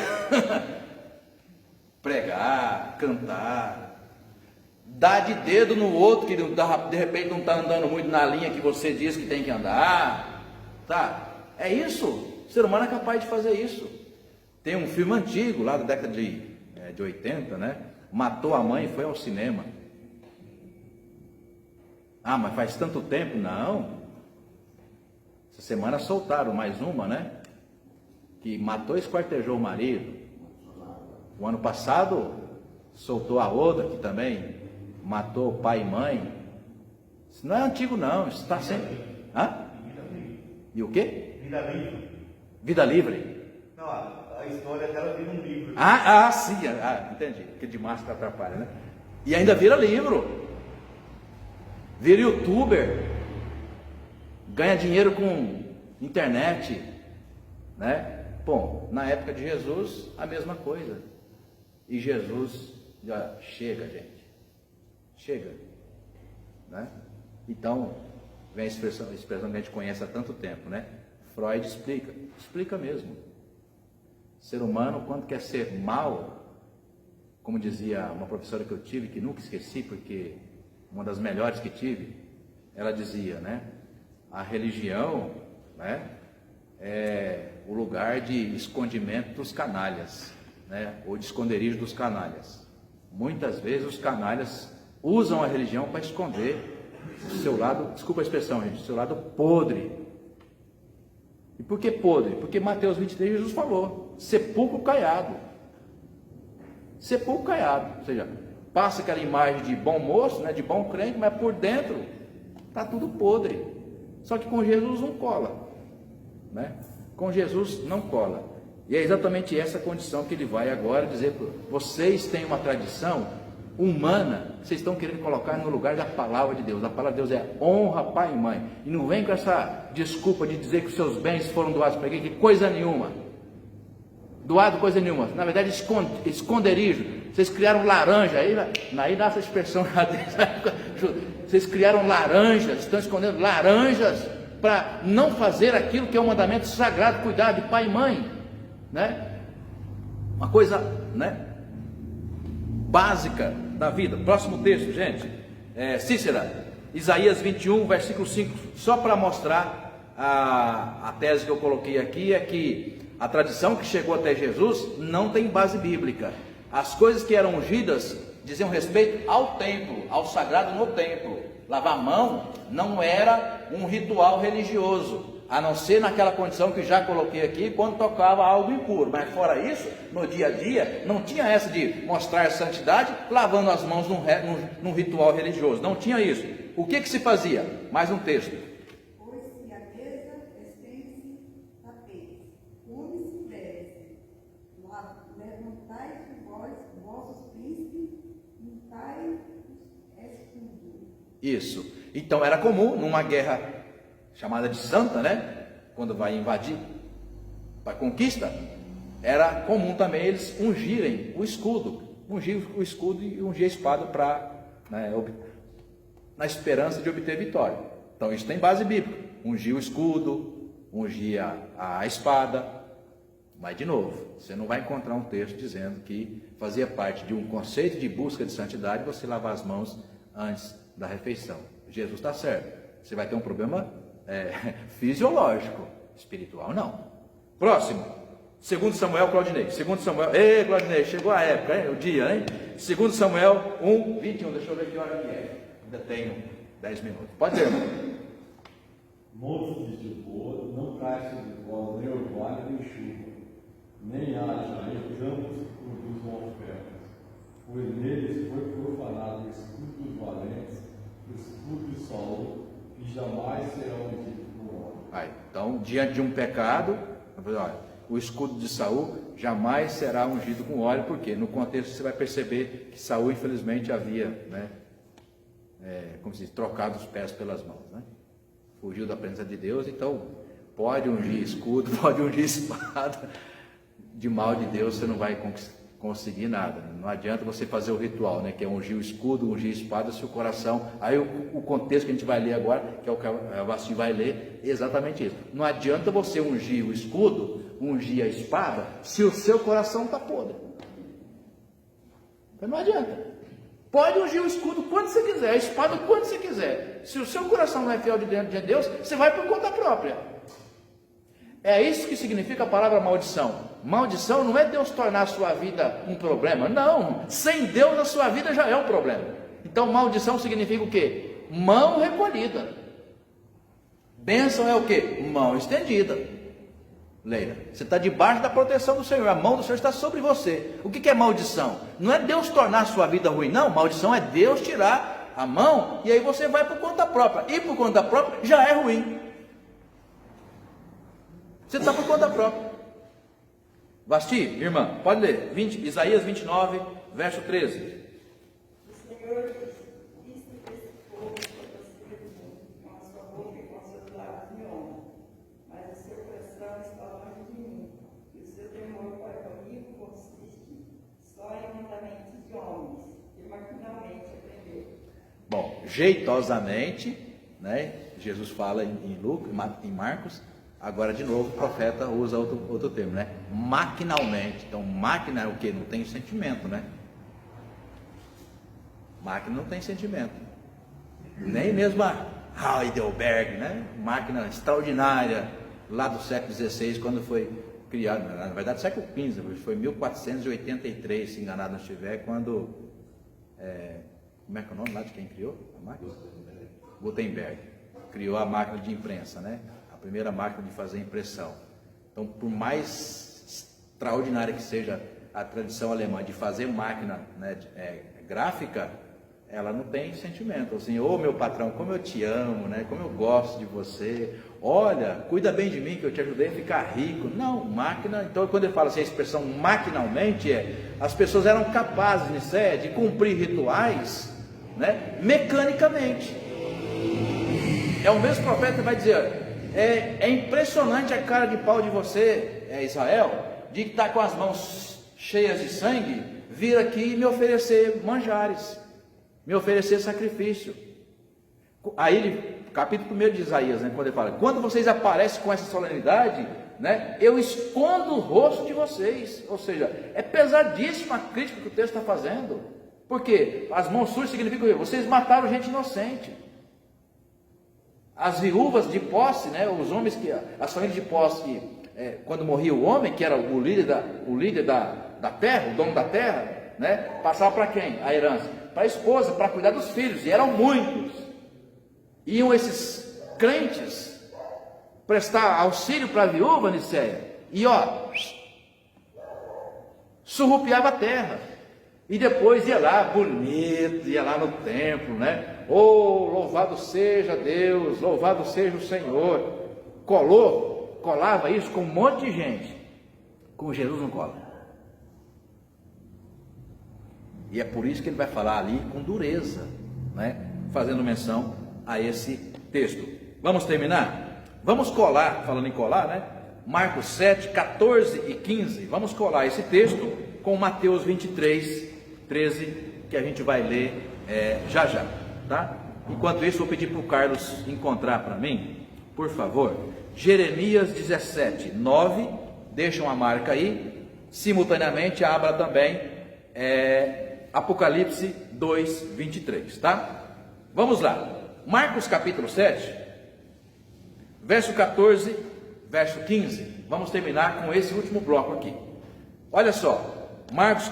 [SPEAKER 1] Pregar, cantar, dar de dedo no outro que de repente não está andando muito na linha que você diz que tem que andar, tá? É isso, o ser humano é capaz de fazer isso. Tem um filme antigo, lá da década de 80, né? Matou a mãe e foi ao cinema. Ah, mas faz tanto tempo? Não. Essa semana soltaram mais uma, né? Que matou e esquartejou o marido. O ano passado, soltou a outra, que também matou pai e mãe. Isso não é antigo não, isso está sempre... Hã? E o quê?
[SPEAKER 3] Vida livre.
[SPEAKER 1] Vida livre.
[SPEAKER 3] Não, a história dela vira um livro.
[SPEAKER 1] Sim, entendi, porque de máscara atrapalha, né? E ainda vira livro, vira youtuber, ganha dinheiro com internet, né? Bom, na época de Jesus, a mesma coisa. E Jesus já chega, gente, chega, né? Então, vem a expressão que a gente conhece há tanto tempo, né? Freud explica mesmo. O ser humano, quando quer ser mal, como dizia uma professora que eu tive, que nunca esqueci, porque uma das melhores que tive, ela dizia, né? A religião, né, é o lugar de escondimento dos canalhas, né? Ou de esconderijo dos canalhas. Muitas vezes os canalhas usam a religião para esconder o seu lado, desculpa a expressão, gente, o seu lado podre. E por que podre? Porque Mateus 23 Jesus falou, sepulcro caiado. Sepulcro caiado, ou seja, passa aquela imagem de bom moço, né, de bom crente, mas por dentro está tudo podre. Só que com Jesus não cola, né? Com Jesus não cola. E é exatamente essa condição que ele vai agora dizer: vocês têm uma tradição humana, vocês estão querendo colocar no lugar da palavra de Deus. A palavra de Deus é honra pai e mãe. E não vem com essa desculpa de dizer que os seus bens foram doados para alguém, que coisa nenhuma. Doado coisa nenhuma. Na verdade, esconderijo. Vocês criaram laranja, aí dá essa expressão. Vocês criaram laranjas, estão escondendo laranjas para não fazer aquilo que é um mandamento sagrado, cuidar de pai e mãe, né? Uma coisa, né, básica da vida. Próximo texto, gente, Cícera, Isaías 21, versículo 5, só para mostrar a tese que eu coloquei aqui, é que a tradição que chegou até Jesus não tem base bíblica. As coisas que eram ungidas diziam respeito ao templo, ao sagrado no templo. Lavar a mão não era um ritual religioso, a não ser naquela condição que já coloquei aqui, quando tocava algo impuro. Mas fora isso, no dia a dia, não tinha essa de mostrar santidade lavando as mãos num ritual religioso. Não tinha isso. O que se fazia? Mais um texto.
[SPEAKER 5] Pois se a mesa estende tapetes, come-se bebe, levantai vós, vossos príncipes, untai escudo.
[SPEAKER 1] Isso. Então era comum numa guerra chamada de santa, né? Quando vai invadir para conquista, era comum também eles ungirem o escudo, ungir o escudo e ungir a espada para, né, na esperança de obter vitória. Então isso tem base bíblica. Ungir o escudo, ungir a espada. Mas de novo, você não vai encontrar um texto dizendo que fazia parte de um conceito de busca de santidade você lavar as mãos antes da refeição. Jesus está certo. Você vai ter um problema fisiológico, espiritual não. Próximo, 2 Samuel, Claudinei. 2 Samuel, Claudinei, chegou a época, hein? O dia, hein? 2 Samuel 1, 21, deixa eu ver que hora que é. Ainda tenho 10 minutos. Pode ser, irmão.
[SPEAKER 6] Montes de Gilboa não cai sobre vós nem orvalho nem chuva, nem haja em campos que produzam ofertas, pois neles foi profanado o escudo dos valentes, o escudo de Saul, que jamais será ungido por homem.
[SPEAKER 1] Então, diante de um pecado, olha, o escudo de Saul jamais será ungido com óleo, porque no contexto você vai perceber que Saul, infelizmente, havia, né, como se diz, trocado os pés pelas mãos, né? Fugiu da presença de Deus. Então pode ungir escudo, pode ungir espada, de mal de Deus você não vai conseguir nada. Não adianta você fazer o ritual, né, que é ungir o escudo, ungir a espada, se o coração... Aí o contexto que a gente vai ler agora, que é o que a Vassi vai ler, é exatamente isso. Não adianta você ungir o escudo, ungir a espada, se o seu coração está podre. Então não adianta. Pode ungir o escudo quando você quiser, a espada quando você quiser. Se o seu coração não é fiel diante de Deus, você vai por conta própria. É isso que significa a palavra maldição. Maldição não é Deus tornar a sua vida um problema. Não, sem Deus a sua vida já é um problema. Então maldição significa o quê? Mão recolhida. Bênção é o quê? Mão estendida. Leila? Você está debaixo da proteção do Senhor, a mão do Senhor está sobre você. O que é maldição? Não é Deus tornar a sua vida ruim, não. Maldição é Deus tirar a mão e aí você vai por conta própria. E por conta própria já é ruim. Você está por conta própria. Vasti, irmã, pode ler. Isaías 29, verso 13.
[SPEAKER 5] O Senhor diz: viste esse povo que você com a sua boca e com os seus lábios me honra, mas o seu coração está longe de mim, e o seu temor para comigo consiste só em mandamentos de homens, que maquinalmente aprenderam.
[SPEAKER 1] Bom, jeitosamente, né? Jesus fala em Lucas, em Marcos. Agora, de novo, o profeta usa outro termo, né? Maquinalmente. Então, máquina é o que? Não tem sentimento, né? Máquina não tem sentimento. Nem mesmo a Heidelberg, né? Máquina extraordinária, lá do século XVI, quando foi criada. Na verdade, século XV, foi 1483, se enganado não estiver, quando... como é que é o nome lá de quem criou a máquina? Gutenberg. Criou a máquina de imprensa, né? Primeira máquina de fazer impressão. Então, por mais extraordinária que seja a tradição alemã de fazer máquina, né, gráfica, ela não tem sentimento. Assim, ô meu patrão, como eu te amo, né, como eu gosto de você. Olha, cuida bem de mim que eu te ajudei a ficar rico. Não, máquina. Então, quando ele fala assim, a expressão maquinalmente as pessoas eram capazes, né, de cumprir rituais, né, mecanicamente. É o mesmo profeta que vai dizer: é impressionante a cara de pau de você, Israel, de que está com as mãos cheias de sangue, vir aqui e me oferecer manjares, me oferecer sacrifício. Aí, capítulo 1 de Isaías, né, quando ele fala: quando vocês aparecem com essa solenidade, né, eu escondo o rosto de vocês. Ou seja, é pesadíssima a crítica que o texto está fazendo, porque as mãos sujas significa o quê? Vocês mataram gente inocente. As viúvas de posse, né, os homens que, as famílias de posse, quando morria o homem, que era o líder da terra, o dono da terra, né, passava para quem? A herança? Para a esposa, para cuidar dos filhos, e eram muitos. Iam esses crentes prestar auxílio para a viúva, Nicéia, e surrupiava a terra. E depois ia lá, bonito, ia lá no templo, né? Oh, louvado seja Deus, louvado seja o Senhor. Colava isso com um monte de gente. Com Jesus não cola. E é por isso que ele vai falar ali com dureza, né? Fazendo menção a esse texto. Vamos terminar? Vamos colar, falando em colar, né? Marcos 7, 14 e 15. Vamos colar esse texto com Mateus 23, 13, que a gente vai ler já, tá? Enquanto isso, vou pedir para o Carlos encontrar para mim, por favor, Jeremias 17, 9, deixa uma marca aí, simultaneamente abra também Apocalipse 2, 23, tá? Vamos lá, Marcos capítulo 7, verso 14, verso 15, vamos terminar com esse último bloco aqui. Olha só, Marcos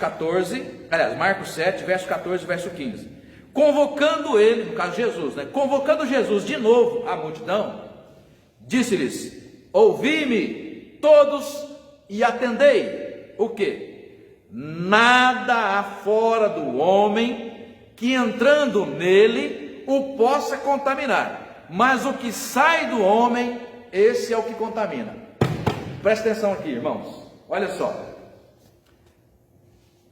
[SPEAKER 1] 7, verso 14, verso 15. Convocando ele, no caso Jesus, né? Convocando Jesus de novo à multidão, disse-lhes: ouvi-me todos e atendei. O que? Nada há fora do homem que entrando nele o possa contaminar, mas o que sai do homem, esse é o que contamina. Presta atenção aqui, irmãos, olha só.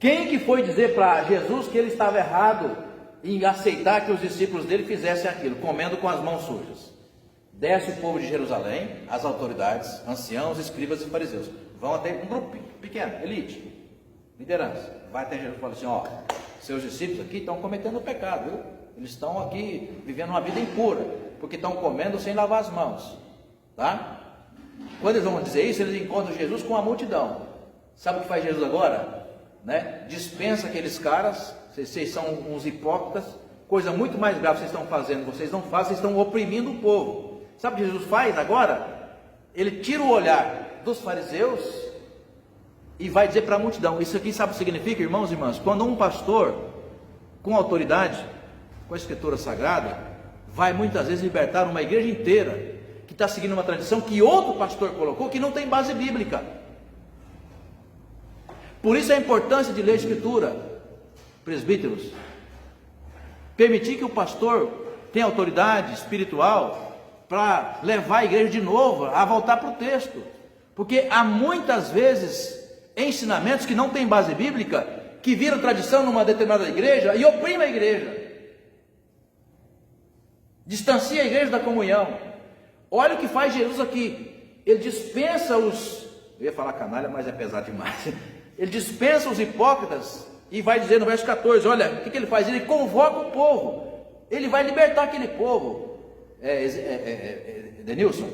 [SPEAKER 1] Quem que foi dizer para Jesus que ele estava errado em aceitar que os discípulos dele fizessem aquilo, comendo com as mãos sujas? Desce o povo de Jerusalém, as autoridades, anciãos, escribas e fariseus, vão até um grupo pequeno, elite, liderança, vai até Jesus e fala assim: seus discípulos aqui estão cometendo pecado, viu? Eles estão aqui vivendo uma vida impura, porque estão comendo sem lavar as mãos, tá? Quando eles vão dizer isso, eles encontram Jesus com a multidão. Sabe o que faz Jesus agora? Né? Dispensa aqueles caras, vocês são uns hipócritas, coisa muito mais grave vocês estão fazendo, vocês não fazem, vocês estão oprimindo o povo. Sabe o que Jesus faz agora? Ele tira o olhar dos fariseus e vai dizer para a multidão. Isso aqui sabe o que significa, irmãos e irmãs? Quando um pastor com autoridade, com a escritura sagrada, vai muitas vezes libertar uma igreja inteira, que está seguindo uma tradição que outro pastor colocou, que não tem base bíblica. Por isso a importância de ler a Escritura, presbíteros. Permitir que o pastor tenha autoridade espiritual para levar a igreja de novo a voltar para o texto. Porque há muitas vezes ensinamentos que não têm base bíblica, que viram tradição numa determinada igreja e oprimem a igreja. Distancia a igreja da comunhão. Olha o que faz Jesus aqui. Ele dispensa os... Eu ia falar canalha, mas é pesado demais. Ele dispensa os hipócritas e vai dizer no verso 14, olha, o que ele faz? Ele convoca o povo. Ele vai libertar aquele povo. Denilson,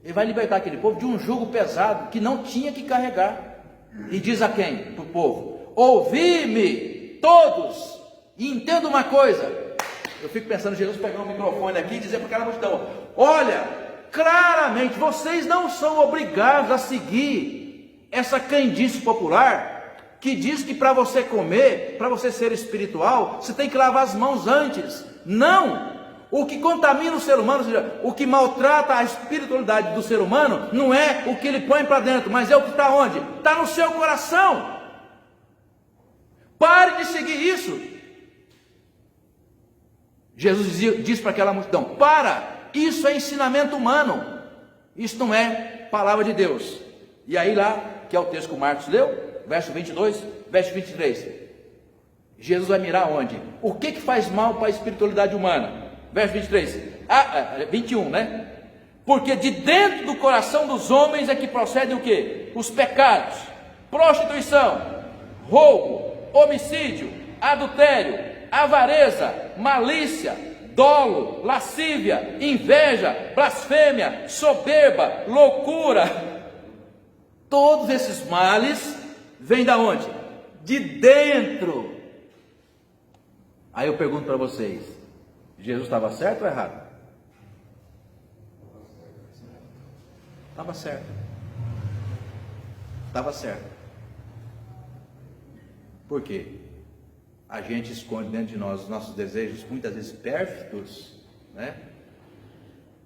[SPEAKER 1] ele vai libertar aquele povo de um jugo pesado que não tinha que carregar. E diz a quem? Para o povo: ouvi-me todos e entenda uma coisa. Eu fico pensando, Jesus pegar um microfone aqui e dizer para aquela multidão: olha, claramente vocês não são obrigados a seguir essa crendice popular que diz que para você comer, para você ser espiritual, você tem que lavar as mãos antes. Não! O que contamina o ser humano, ou seja, o que maltrata a espiritualidade do ser humano, não é o que ele põe para dentro, mas é o que está onde? Está no seu coração. Pare de seguir isso. Jesus diz para aquela multidão: para, isso é ensinamento humano, isso não é palavra de Deus. E aí lá, que é o texto que o Marcos leu, verso 22, verso 23, Jesus vai mirar onde? O que faz mal para a espiritualidade humana? Verso 23, 21, né? Porque de dentro do coração dos homens é que procedem o quê? Os pecados: prostituição, roubo, homicídio, adultério, avareza, malícia, dolo, lascívia, inveja, blasfêmia, soberba, loucura. Todos esses males vêm da onde? De dentro. Aí eu pergunto para vocês: Jesus estava certo ou errado? Estava certo. Estava certo. Por quê? A gente esconde dentro de nós os nossos desejos, muitas vezes pérfidos, né?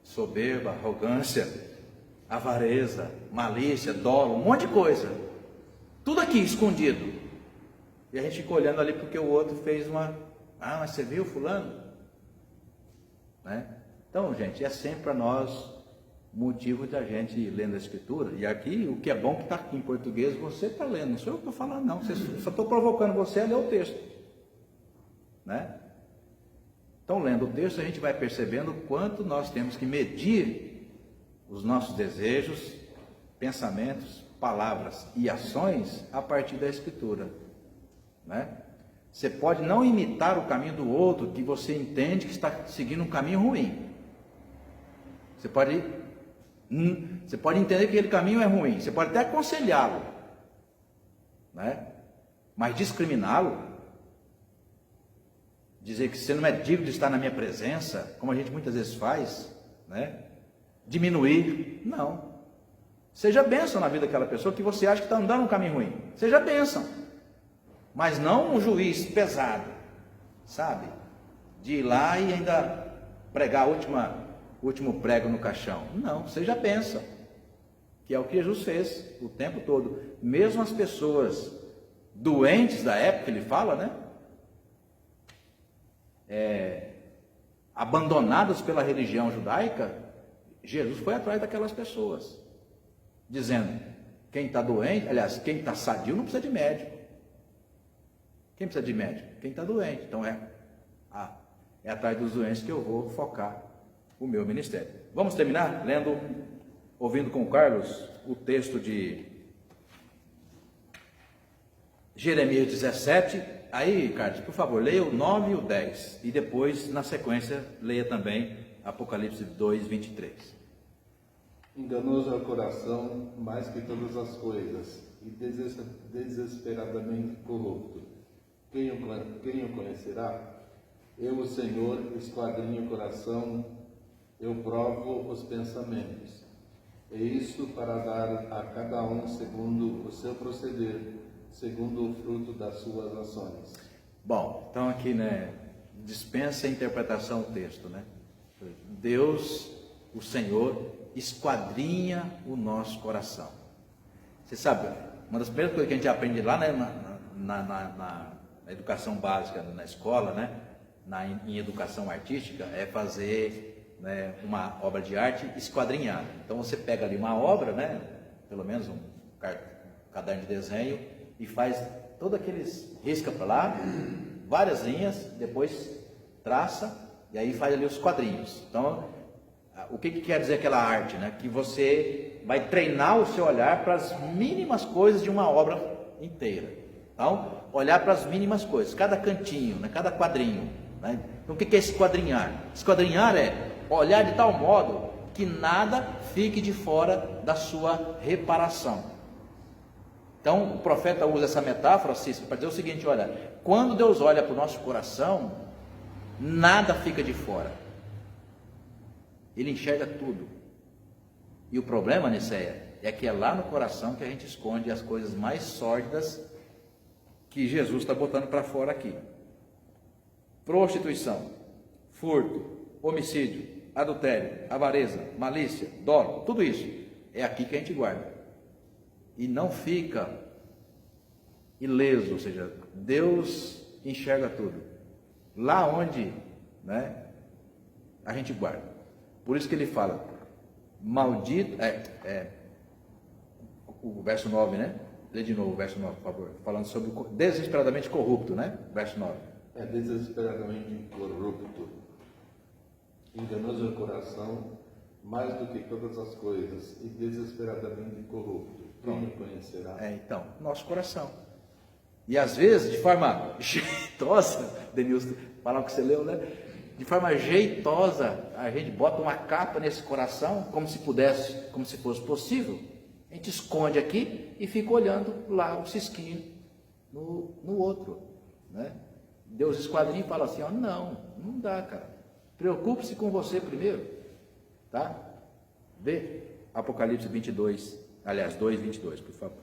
[SPEAKER 1] Soberba, arrogância, avareza, malícia, dolo, um monte de coisa. Tudo aqui escondido. E a gente fica olhando ali porque o outro fez uma... Ah, mas você viu fulano? Né? Então, gente, é sempre para nós motivo da gente lendo a Escritura. E aqui, o que é bom que está aqui em português, você está lendo. Não sou eu que estou falando, não. Só estou provocando você a ler o texto. Né? Então, lendo o texto, a gente vai percebendo o quanto nós temos que medir os nossos desejos, pensamentos, palavras e ações a partir da Escritura. Né? Você pode não imitar o caminho do outro que você entende que está seguindo um caminho ruim. Você pode entender que aquele caminho é ruim. Você pode até aconselhá-lo, né? Mas discriminá-lo, dizer que você não é digno de estar na minha presença, como a gente muitas vezes faz, né? Diminuir, não. Seja bênção na vida daquela pessoa que você acha que está andando um caminho ruim. Seja bênção. Mas não um juiz pesado, sabe? De ir lá e ainda pregar o último prego no caixão. Não, seja bênção. Que é o que Jesus fez o tempo todo. Mesmo as pessoas doentes da época, ele fala, né? Abandonadas pela religião judaica, Jesus foi atrás daquelas pessoas, dizendo: quem está doente, aliás, quem está sadio não precisa de médico. Quem precisa de médico? Quem está doente. Então é atrás dos doentes que eu vou focar o meu ministério. Vamos terminar ouvindo com o Carlos o texto de Jeremias 17. Aí, Carlos, por favor, leia o 9 e o 10. E depois, na sequência, leia também Apocalipse 2, 23.
[SPEAKER 7] Enganoso é o coração mais que todas as coisas, e desesperadamente corrupto. Quem o conhecerá? Eu, o Senhor, esquadrinho o coração, eu provo os pensamentos. É isso para dar a cada um segundo o seu proceder, segundo o fruto das suas ações.
[SPEAKER 1] Bom, então aqui, né, dispensa a interpretação do texto, né? Deus o Senhor esquadrinha o nosso coração. Você sabe, uma das primeiras coisas que a gente aprende lá, né, na educação básica, na escola, né, em educação artística, é fazer, né, uma obra de arte esquadrinhada. Então você pega ali uma obra, né, pelo menos um caderno de desenho, e faz todos aqueles, risca para lá, várias linhas, depois traça, e aí faz ali os quadrinhos. Então, o que quer dizer aquela arte, né? Que você vai treinar o seu olhar para as mínimas coisas de uma obra inteira. Então, olhar para as mínimas coisas, cada cantinho, né? Cada quadrinho, né? Então, o que é esquadrinhar? Esquadrinhar é olhar de tal modo que nada fique de fora da sua reparação. Então, o profeta usa essa metáfora, Cícero, para dizer o seguinte: olha, quando Deus olha para o nosso coração, nada fica de fora. Ele enxerga tudo. E o problema, Niceia, é que é lá no coração que a gente esconde as coisas mais sórdidas que Jesus está botando para fora aqui. Prostituição, furto, homicídio, adultério, avareza, malícia, dolo, tudo isso é aqui que a gente guarda. E não fica ileso, ou seja, Deus enxerga tudo. Lá onde, né, a gente guarda. Por isso que ele fala, maldito, o verso 9, né? Lê de novo o verso 9, por favor. Falando sobre o desesperadamente corrupto, né? Verso 9.
[SPEAKER 7] É desesperadamente corrupto. Enganoso é o coração, mais do que todas as coisas, e desesperadamente corrupto. Quem o conhecerá?
[SPEAKER 1] Então, nosso coração. E às vezes, de forma jeitosa, Denilson, falar o que você leu, né? De forma jeitosa, a gente bota uma capa nesse coração, como se fosse possível. A gente esconde aqui e fica olhando lá o cisquinho no outro, né? Deus esquadrinha e fala assim, ó, não dá, cara. Preocupe-se com você primeiro, tá? Vê Apocalipse 22, aliás, 2:22, por favor.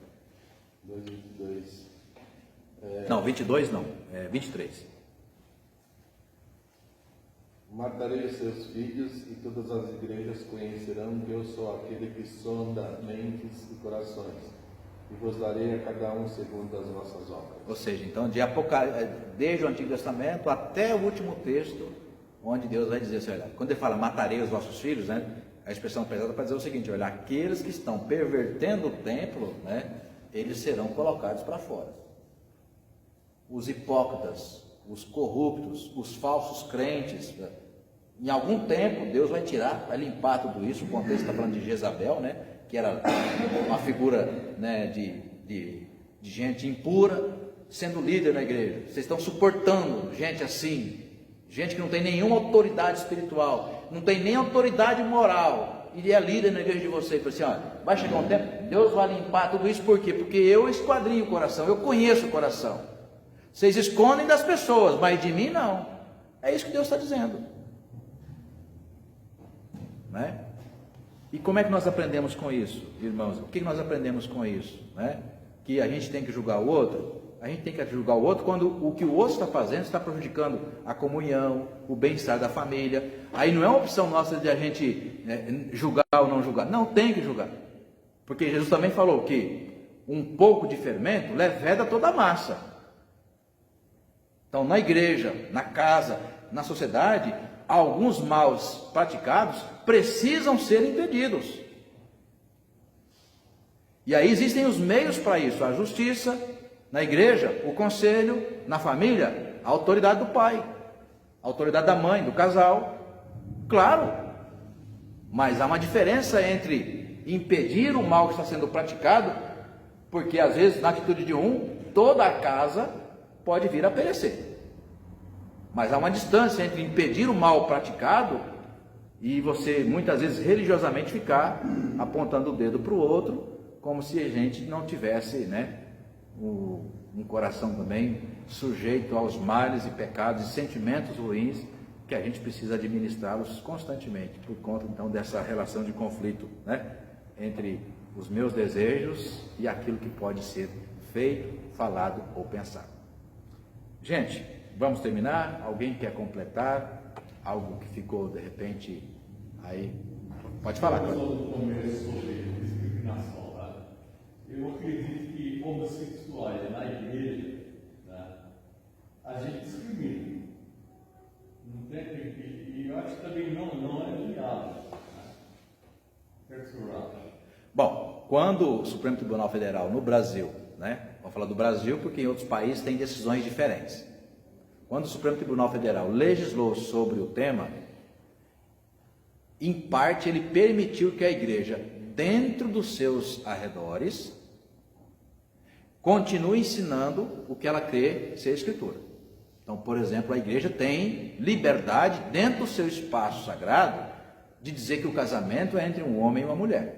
[SPEAKER 7] 2:22.
[SPEAKER 1] Não, 22 não, 23.
[SPEAKER 7] Matarei os seus filhos e todas as igrejas conhecerão que eu sou aquele que sonda mentes e corações, e vos darei a cada um segundo as nossas obras.
[SPEAKER 1] Ou seja, então, desde o Antigo Testamento até o último texto, onde Deus vai dizer assim, olha, quando ele fala matarei os vossos filhos, né, a expressão pesada para dizer o seguinte, olha, aqueles que estão pervertendo o templo, né, eles serão colocados para fora. Os hipócritas, os corruptos, os falsos crentes, né? Em algum tempo Deus vai tirar, vai limpar tudo isso. O contexto está falando de Jezabel, né, que era uma figura, né, de gente impura, sendo líder na igreja. Vocês estão suportando gente assim, gente que não tem nenhuma autoridade espiritual, não tem nem autoridade moral, e é líder na igreja de vocês. Assim, ó, vai chegar um tempo, Deus vai limpar tudo isso. Por quê? Porque eu esquadrinho o coração, eu conheço o coração. Vocês escondem das pessoas, mas de mim não. É isso que Deus está dizendo, né? E como é que nós aprendemos com isso, irmãos? O que nós aprendemos com isso, né? Que a gente tem que julgar o outro. A gente tem que julgar o outro quando o que o outro está fazendo está prejudicando a comunhão, o bem-estar da família. Aí não é uma opção nossa de a gente, né, julgar ou não julgar. Não, tem que julgar. Porque Jesus também falou que um pouco de fermento leveda toda a massa. Então, na igreja, na casa, na sociedade, alguns maus praticados precisam ser impedidos. E aí existem os meios para isso, a justiça, na igreja, o conselho, na família, a autoridade do pai, a autoridade da mãe, do casal. Claro, mas há uma diferença entre impedir o mal que está sendo praticado, porque às vezes na atitude de um, toda a casa pode vir a perecer. Mas há uma distância entre impedir o mal praticado e você muitas vezes religiosamente ficar apontando o dedo para o outro, como se a gente não tivesse, né, um coração também sujeito aos males e pecados e sentimentos ruins, que a gente precisa administrá-los constantemente, por conta então dessa relação de conflito, né, entre os meus desejos e aquilo que pode ser feito, falado ou pensado. Gente, vamos terminar? Alguém quer completar algo que ficou de repente aí Pode falar,
[SPEAKER 6] Eu
[SPEAKER 1] Cláudio.
[SPEAKER 6] sou no começo sobre discriminação, tá? Eu acredito que homossexuais na igreja, né, a gente discrimina. Não tem que. E eu acho que também não é viável. Né? O que é que o senhor acha?
[SPEAKER 1] Bom, quando o Supremo Tribunal Federal no Brasil, né? Vamos falar do Brasil porque em outros países tem decisões diferentes. Quando o Supremo Tribunal Federal legislou sobre o tema, em parte ele permitiu que a igreja, dentro dos seus arredores, continue ensinando o que ela crê ser a Escritura. Então, por exemplo, a igreja tem liberdade dentro do seu espaço sagrado de dizer que o casamento é entre um homem e uma mulher.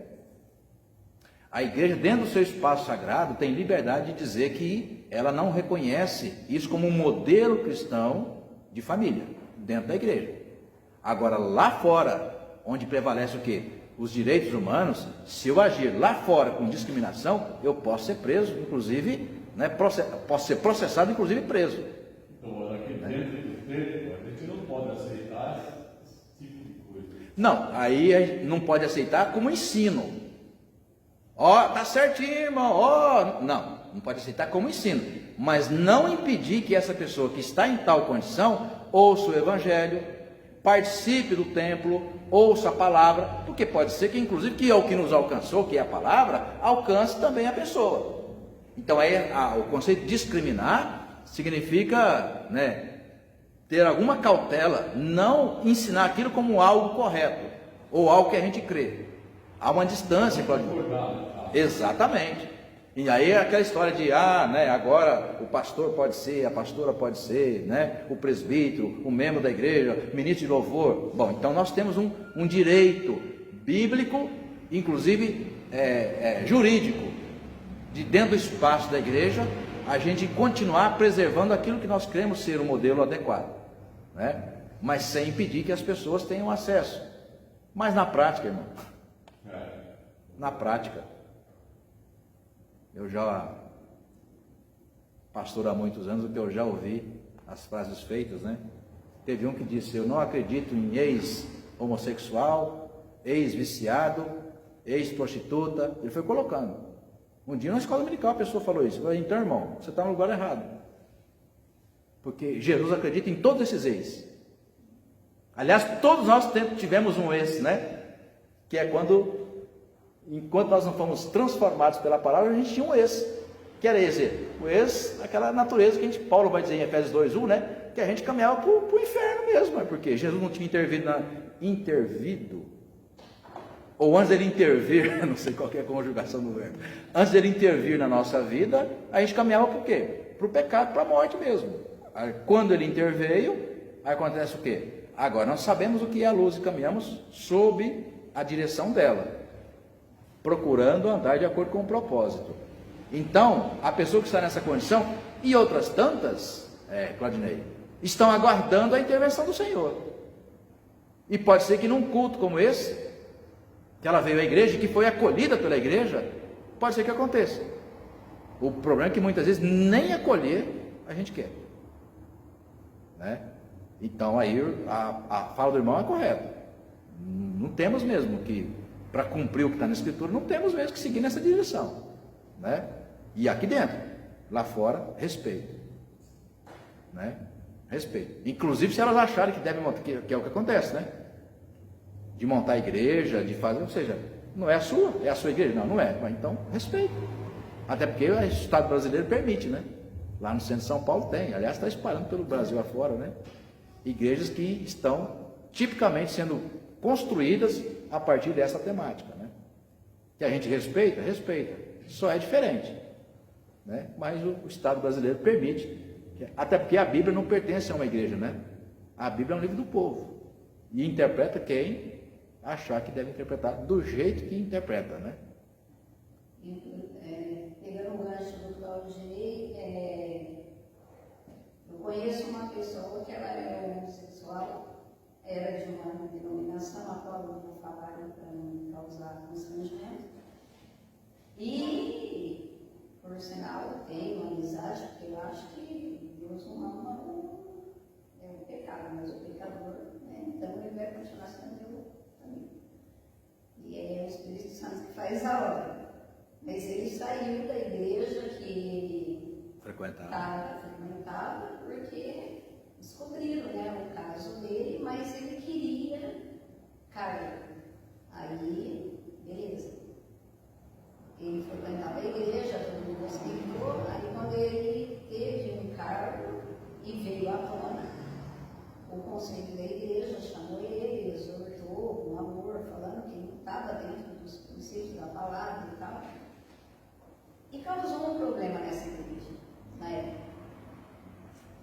[SPEAKER 1] A igreja, dentro do seu espaço sagrado, tem liberdade de dizer que ela não reconhece isso como um modelo cristão de família, dentro da igreja. Agora, lá fora, onde prevalece o quê? Os direitos humanos, se eu agir lá fora com discriminação, eu posso ser preso, inclusive, né, posso ser processado, inclusive preso.
[SPEAKER 6] Então, aqui dentro do texto, a gente não pode aceitar esse tipo de coisa.
[SPEAKER 1] Não, aí não pode aceitar como ensino. Ó, tá certinho, irmão, ó, não pode aceitar como ensino, mas não impedir que essa pessoa que está em tal condição ouça o evangelho, participe do templo, ouça a palavra, porque pode ser que, inclusive, que é o que nos alcançou, que é a palavra, alcance também a pessoa. Então, aí, o conceito de discriminar significa, né, ter alguma cautela, não ensinar aquilo como algo correto, ou algo que a gente crê. Há uma distância, Claudio. Exatamente. E aí é aquela história de, né, agora o pastor pode ser, a pastora pode ser, né, o presbítero, o membro da igreja, ministro de louvor. Bom, então nós temos um direito bíblico, inclusive jurídico, de dentro do espaço da igreja, a gente continuar preservando aquilo que nós cremos ser o modelo adequado, né? Mas sem impedir que as pessoas tenham acesso. Mas na prática, irmão, na prática, eu já pastor há muitos anos, o que eu já ouvi, as frases feitas, né? Teve um que disse: eu não acredito em ex-homossexual, ex-viciado, ex-prostituta. Ele foi colocando. Um dia na escola dominical a pessoa falou isso. Eu falei: então, irmão, você está no lugar errado. Porque Jesus acredita em todos esses ex. Aliás, todos nós tivemos um ex, né? Que é quando, enquanto nós não fomos transformados pela palavra, a gente tinha um ex. Que era esse? O ex, aquela natureza que Paulo vai dizer em Efésios 2:1, né? Que a gente caminhava para o inferno mesmo, porque Jesus não tinha intervido, ou antes dele intervir, não sei qual é a conjugação do verbo, antes dele intervir na nossa vida, a gente caminhava para o quê? Para o pecado, para a morte mesmo. Aí, quando ele interveio, aí acontece o quê? Agora nós sabemos o que é a luz e caminhamos sob a direção dela, procurando andar de acordo com o propósito. Então, a pessoa que está nessa condição, e outras tantas, Claudinei, estão aguardando a intervenção do Senhor. E pode ser que num culto como esse, que ela veio à igreja, que foi acolhida pela igreja, pode ser que aconteça. O problema é que muitas vezes nem acolher a gente quer, né? Então aí a fala do irmão é correta. Não temos mesmo que, para cumprir o que está na Escritura, não temos mesmo que seguir nessa direção, né? E aqui dentro, lá fora, respeito, né? Respeito. Inclusive se elas acharem que devem montar, que é o que acontece, né? De montar a igreja, de fazer, ou seja, não é a sua, é a sua igreja? Não, não é. Mas então, respeito. Até porque o Estado brasileiro permite, né? Lá no centro de São Paulo tem, aliás, está espalhando pelo Brasil afora, né? Igrejas que estão tipicamente sendo construídas a partir dessa temática, né? Que a gente respeita, só é diferente, né? Mas o Estado brasileiro permite, até porque a Bíblia não pertence a uma igreja, né? A Bíblia é um livro do povo, e interpreta quem achar que deve interpretar do jeito que interpreta, né?
[SPEAKER 8] Pegando o gancho do Claudinei, eu conheço uma pessoa que ela era homossexual, era de uma denominação, a qual eu vou falar para não causar constrangimento, e, por sinal, eu tenho uma amizade, porque eu acho que Deus não ama o pecado, mas o pecador, né? Então ele vai continuar sendo eu também. saiu da igreja que ele
[SPEAKER 1] Frequentava.
[SPEAKER 8] frequentava, porque descobriram, né, o caso dele, mas ele queria cargo. Aí, beleza. Ele frequentava a igreja, todo mundo aceitou, aí quando ele teve um cargo e veio à tona, o conselho da igreja chamou ele, exortou com amor, falando que não estava dentro dos princípios da palavra e tal. E causou um problema nessa igreja, na época.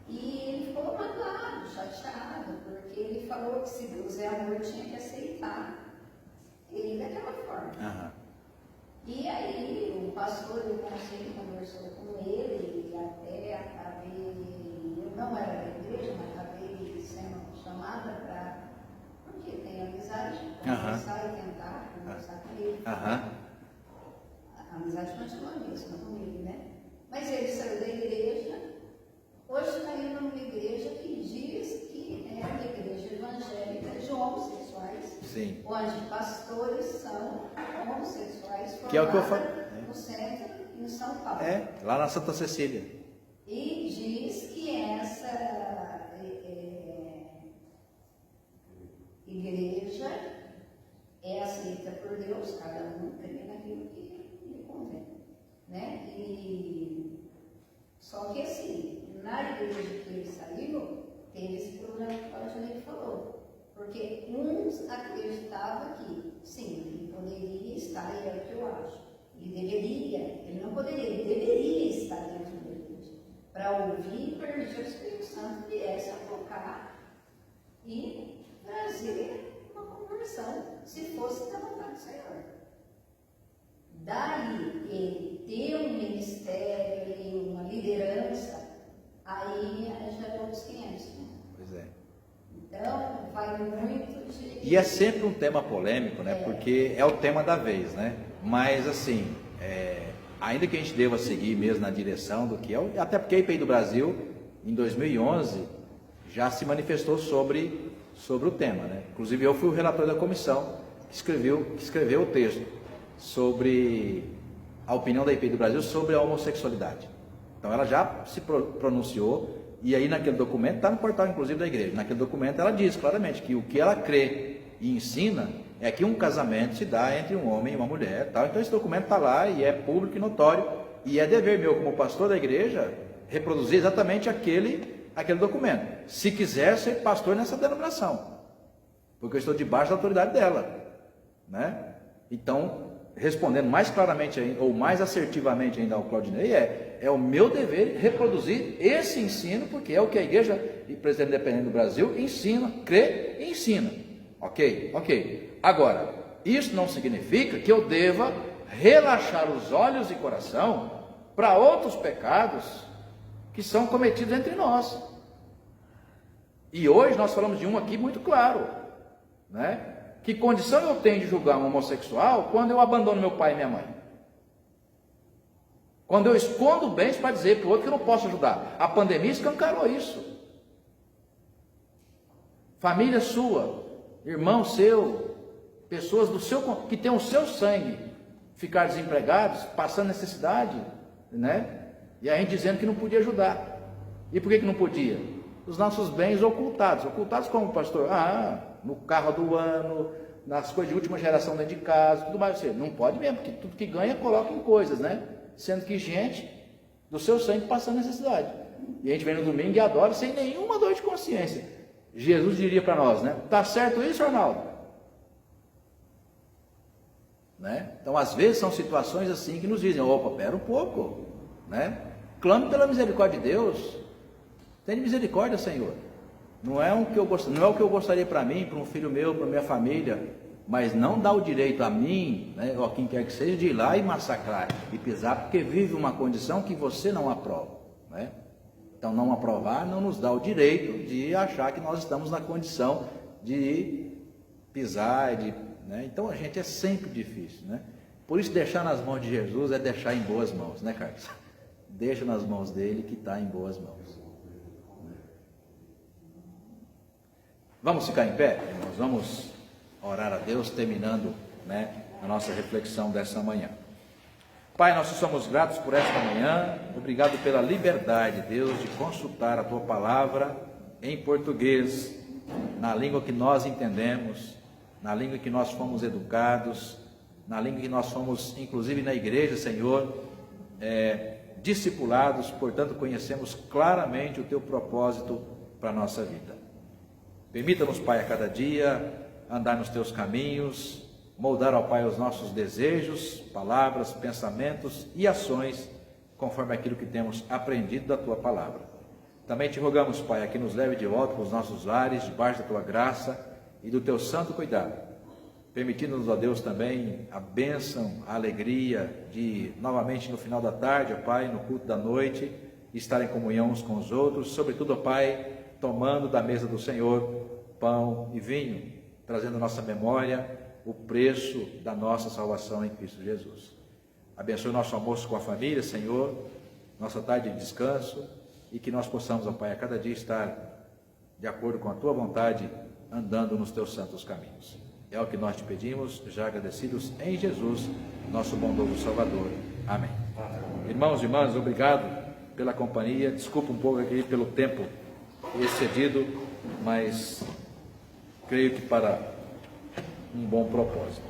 [SPEAKER 8] E ele ficou magoado, chateado, porque ele falou que se Deus é amor, tinha que aceitar ele daquela forma.
[SPEAKER 1] Aham.
[SPEAKER 8] E aí o pastor do conselho conversou com ele, e até acabei, eu não era da igreja, mas acabei sendo chamada para, porque tem amizade, conversar e tentar conversar com ele.
[SPEAKER 1] Aham.
[SPEAKER 8] A amizade continua a mesma comigo, né? Mas ele saiu da igreja, hoje está indo numa igreja que diz que é uma igreja evangélica de homossexuais,
[SPEAKER 1] Sim.
[SPEAKER 8] onde pastores são homossexuais,
[SPEAKER 1] Que é o que eu
[SPEAKER 8] formada
[SPEAKER 1] falo.
[SPEAKER 8] no centro, em São Paulo.
[SPEAKER 1] É, lá na Santa Cecília.
[SPEAKER 8] E diz que essa igreja é aceita por Deus, cada um crê naquilo que lhe convém, né? E só que assim, na igreja que ele saiu, teve esse problema que o Claudinei falou, porque uns acreditavam que sim, ele poderia estar, e é o que eu acho, ele não poderia, ele deveria estar dentro da igreja, para ouvir e permitir o Espírito Santo viesse a tocar e trazer uma conversão, se fosse da vontade do Senhor. Daí ele ter um ministério e uma liderança, aí já é outros 500. Né?
[SPEAKER 1] Pois é.
[SPEAKER 8] Então, vai muito de...
[SPEAKER 1] E é sempre um tema polêmico, né? Porque é o tema da vez, né? Mas, assim, ainda que a gente deva seguir mesmo na direção do que é, até porque a IPI do Brasil, em 2011, já se manifestou sobre o tema, né? Inclusive, eu fui o relator da comissão que escreveu o texto sobre a opinião da IPI do Brasil sobre a homossexualidade. Então, ela já se pronunciou. E aí naquele documento, está no portal inclusive da igreja, naquele documento ela diz claramente que o que ela crê e ensina é que um casamento se dá entre um homem e uma mulher, tal. Então esse documento está lá e é público e notório, e é dever meu como pastor da igreja reproduzir exatamente aquele documento, se quiser ser pastor nessa denominação, porque eu estou debaixo da autoridade dela, né? Então, respondendo mais claramente ainda, ou mais assertivamente ainda ao Claudinei, é o meu dever reproduzir esse ensino, porque é o que a Igreja Presbiteriana Independente do Brasil ensina, crê e ensina. Ok. Agora, isso não significa que eu deva relaxar os olhos e coração para outros pecados que são cometidos entre nós. E hoje nós falamos de um aqui muito claro, né? Que condição eu tenho de julgar um homossexual quando eu abandono meu pai e minha mãe? Quando eu escondo bens para dizer para o outro que eu não posso ajudar. A pandemia escancarou isso. Família sua, irmão seu, pessoas do seu, que têm o seu sangue, ficar desempregados, passando necessidade, né? E a gente dizendo que não podia ajudar. E por que não podia? Os nossos bens ocultados. Ocultados como, pastor? No carro do ano, nas coisas de última geração dentro de casa, tudo mais. Você não pode mesmo, porque tudo que ganha coloca em coisas, né? Sendo que gente do seu sangue passando necessidade. E a gente vem no domingo e adora sem nenhuma dor de consciência. Jesus diria para nós, né? Tá certo isso, Arnaldo? Né? Então, às vezes, são situações assim que nos dizem, opa, pera um pouco, né? Clame pela misericórdia de Deus. Tenha misericórdia, Senhor. Não é o que eu gostaria para mim, para um filho meu, para minha família, mas não dá o direito a mim, né, ou a quem quer que seja, de ir lá e massacrar e pisar, porque vive uma condição que você não aprova, né? Então, não aprovar não nos dá o direito de achar que nós estamos na condição de pisar, né? Então, a gente é sempre difícil, né? Por isso, deixar nas mãos de Jesus é deixar em boas mãos, né, Carlos? Deixa nas mãos dele que está em boas mãos. Vamos ficar em pé, irmãos? Vamos orar a Deus, terminando, né, a nossa reflexão dessa manhã. Pai, nós te somos gratos por esta manhã, obrigado pela liberdade, Deus, de consultar a Tua palavra em português, na língua que nós entendemos, na língua que nós fomos educados, na língua que nós fomos, inclusive na igreja, Senhor, discipulados, portanto conhecemos claramente o Teu propósito para a nossa vida. Permita-nos, Pai, a cada dia andar nos Teus caminhos, moldar, ó Pai, os nossos desejos, palavras, pensamentos e ações, conforme aquilo que temos aprendido da Tua palavra. Também te rogamos, Pai, que nos leve de volta para os nossos lares, debaixo da Tua graça e do Teu santo cuidado, permitindo-nos, ó Deus, também a bênção, a alegria de, novamente no final da tarde, ó Pai, no culto da noite, estar em comunhão uns com os outros, sobretudo, ó Pai, tomando da mesa do Senhor pão e vinho, trazendo à nossa memória o preço da nossa salvação em Cristo Jesus. Abençoe o nosso almoço com a família, Senhor, nossa tarde de descanso, e que nós possamos, ó Pai, a cada dia estar de acordo com a Tua vontade, andando nos Teus santos caminhos. É o que nós te pedimos, já agradecidos em Jesus, nosso bondoso Salvador. Amém. Irmãos e irmãs, obrigado pela companhia. Desculpa um pouco aqui pelo tempo excedido, mas creio que para um bom propósito.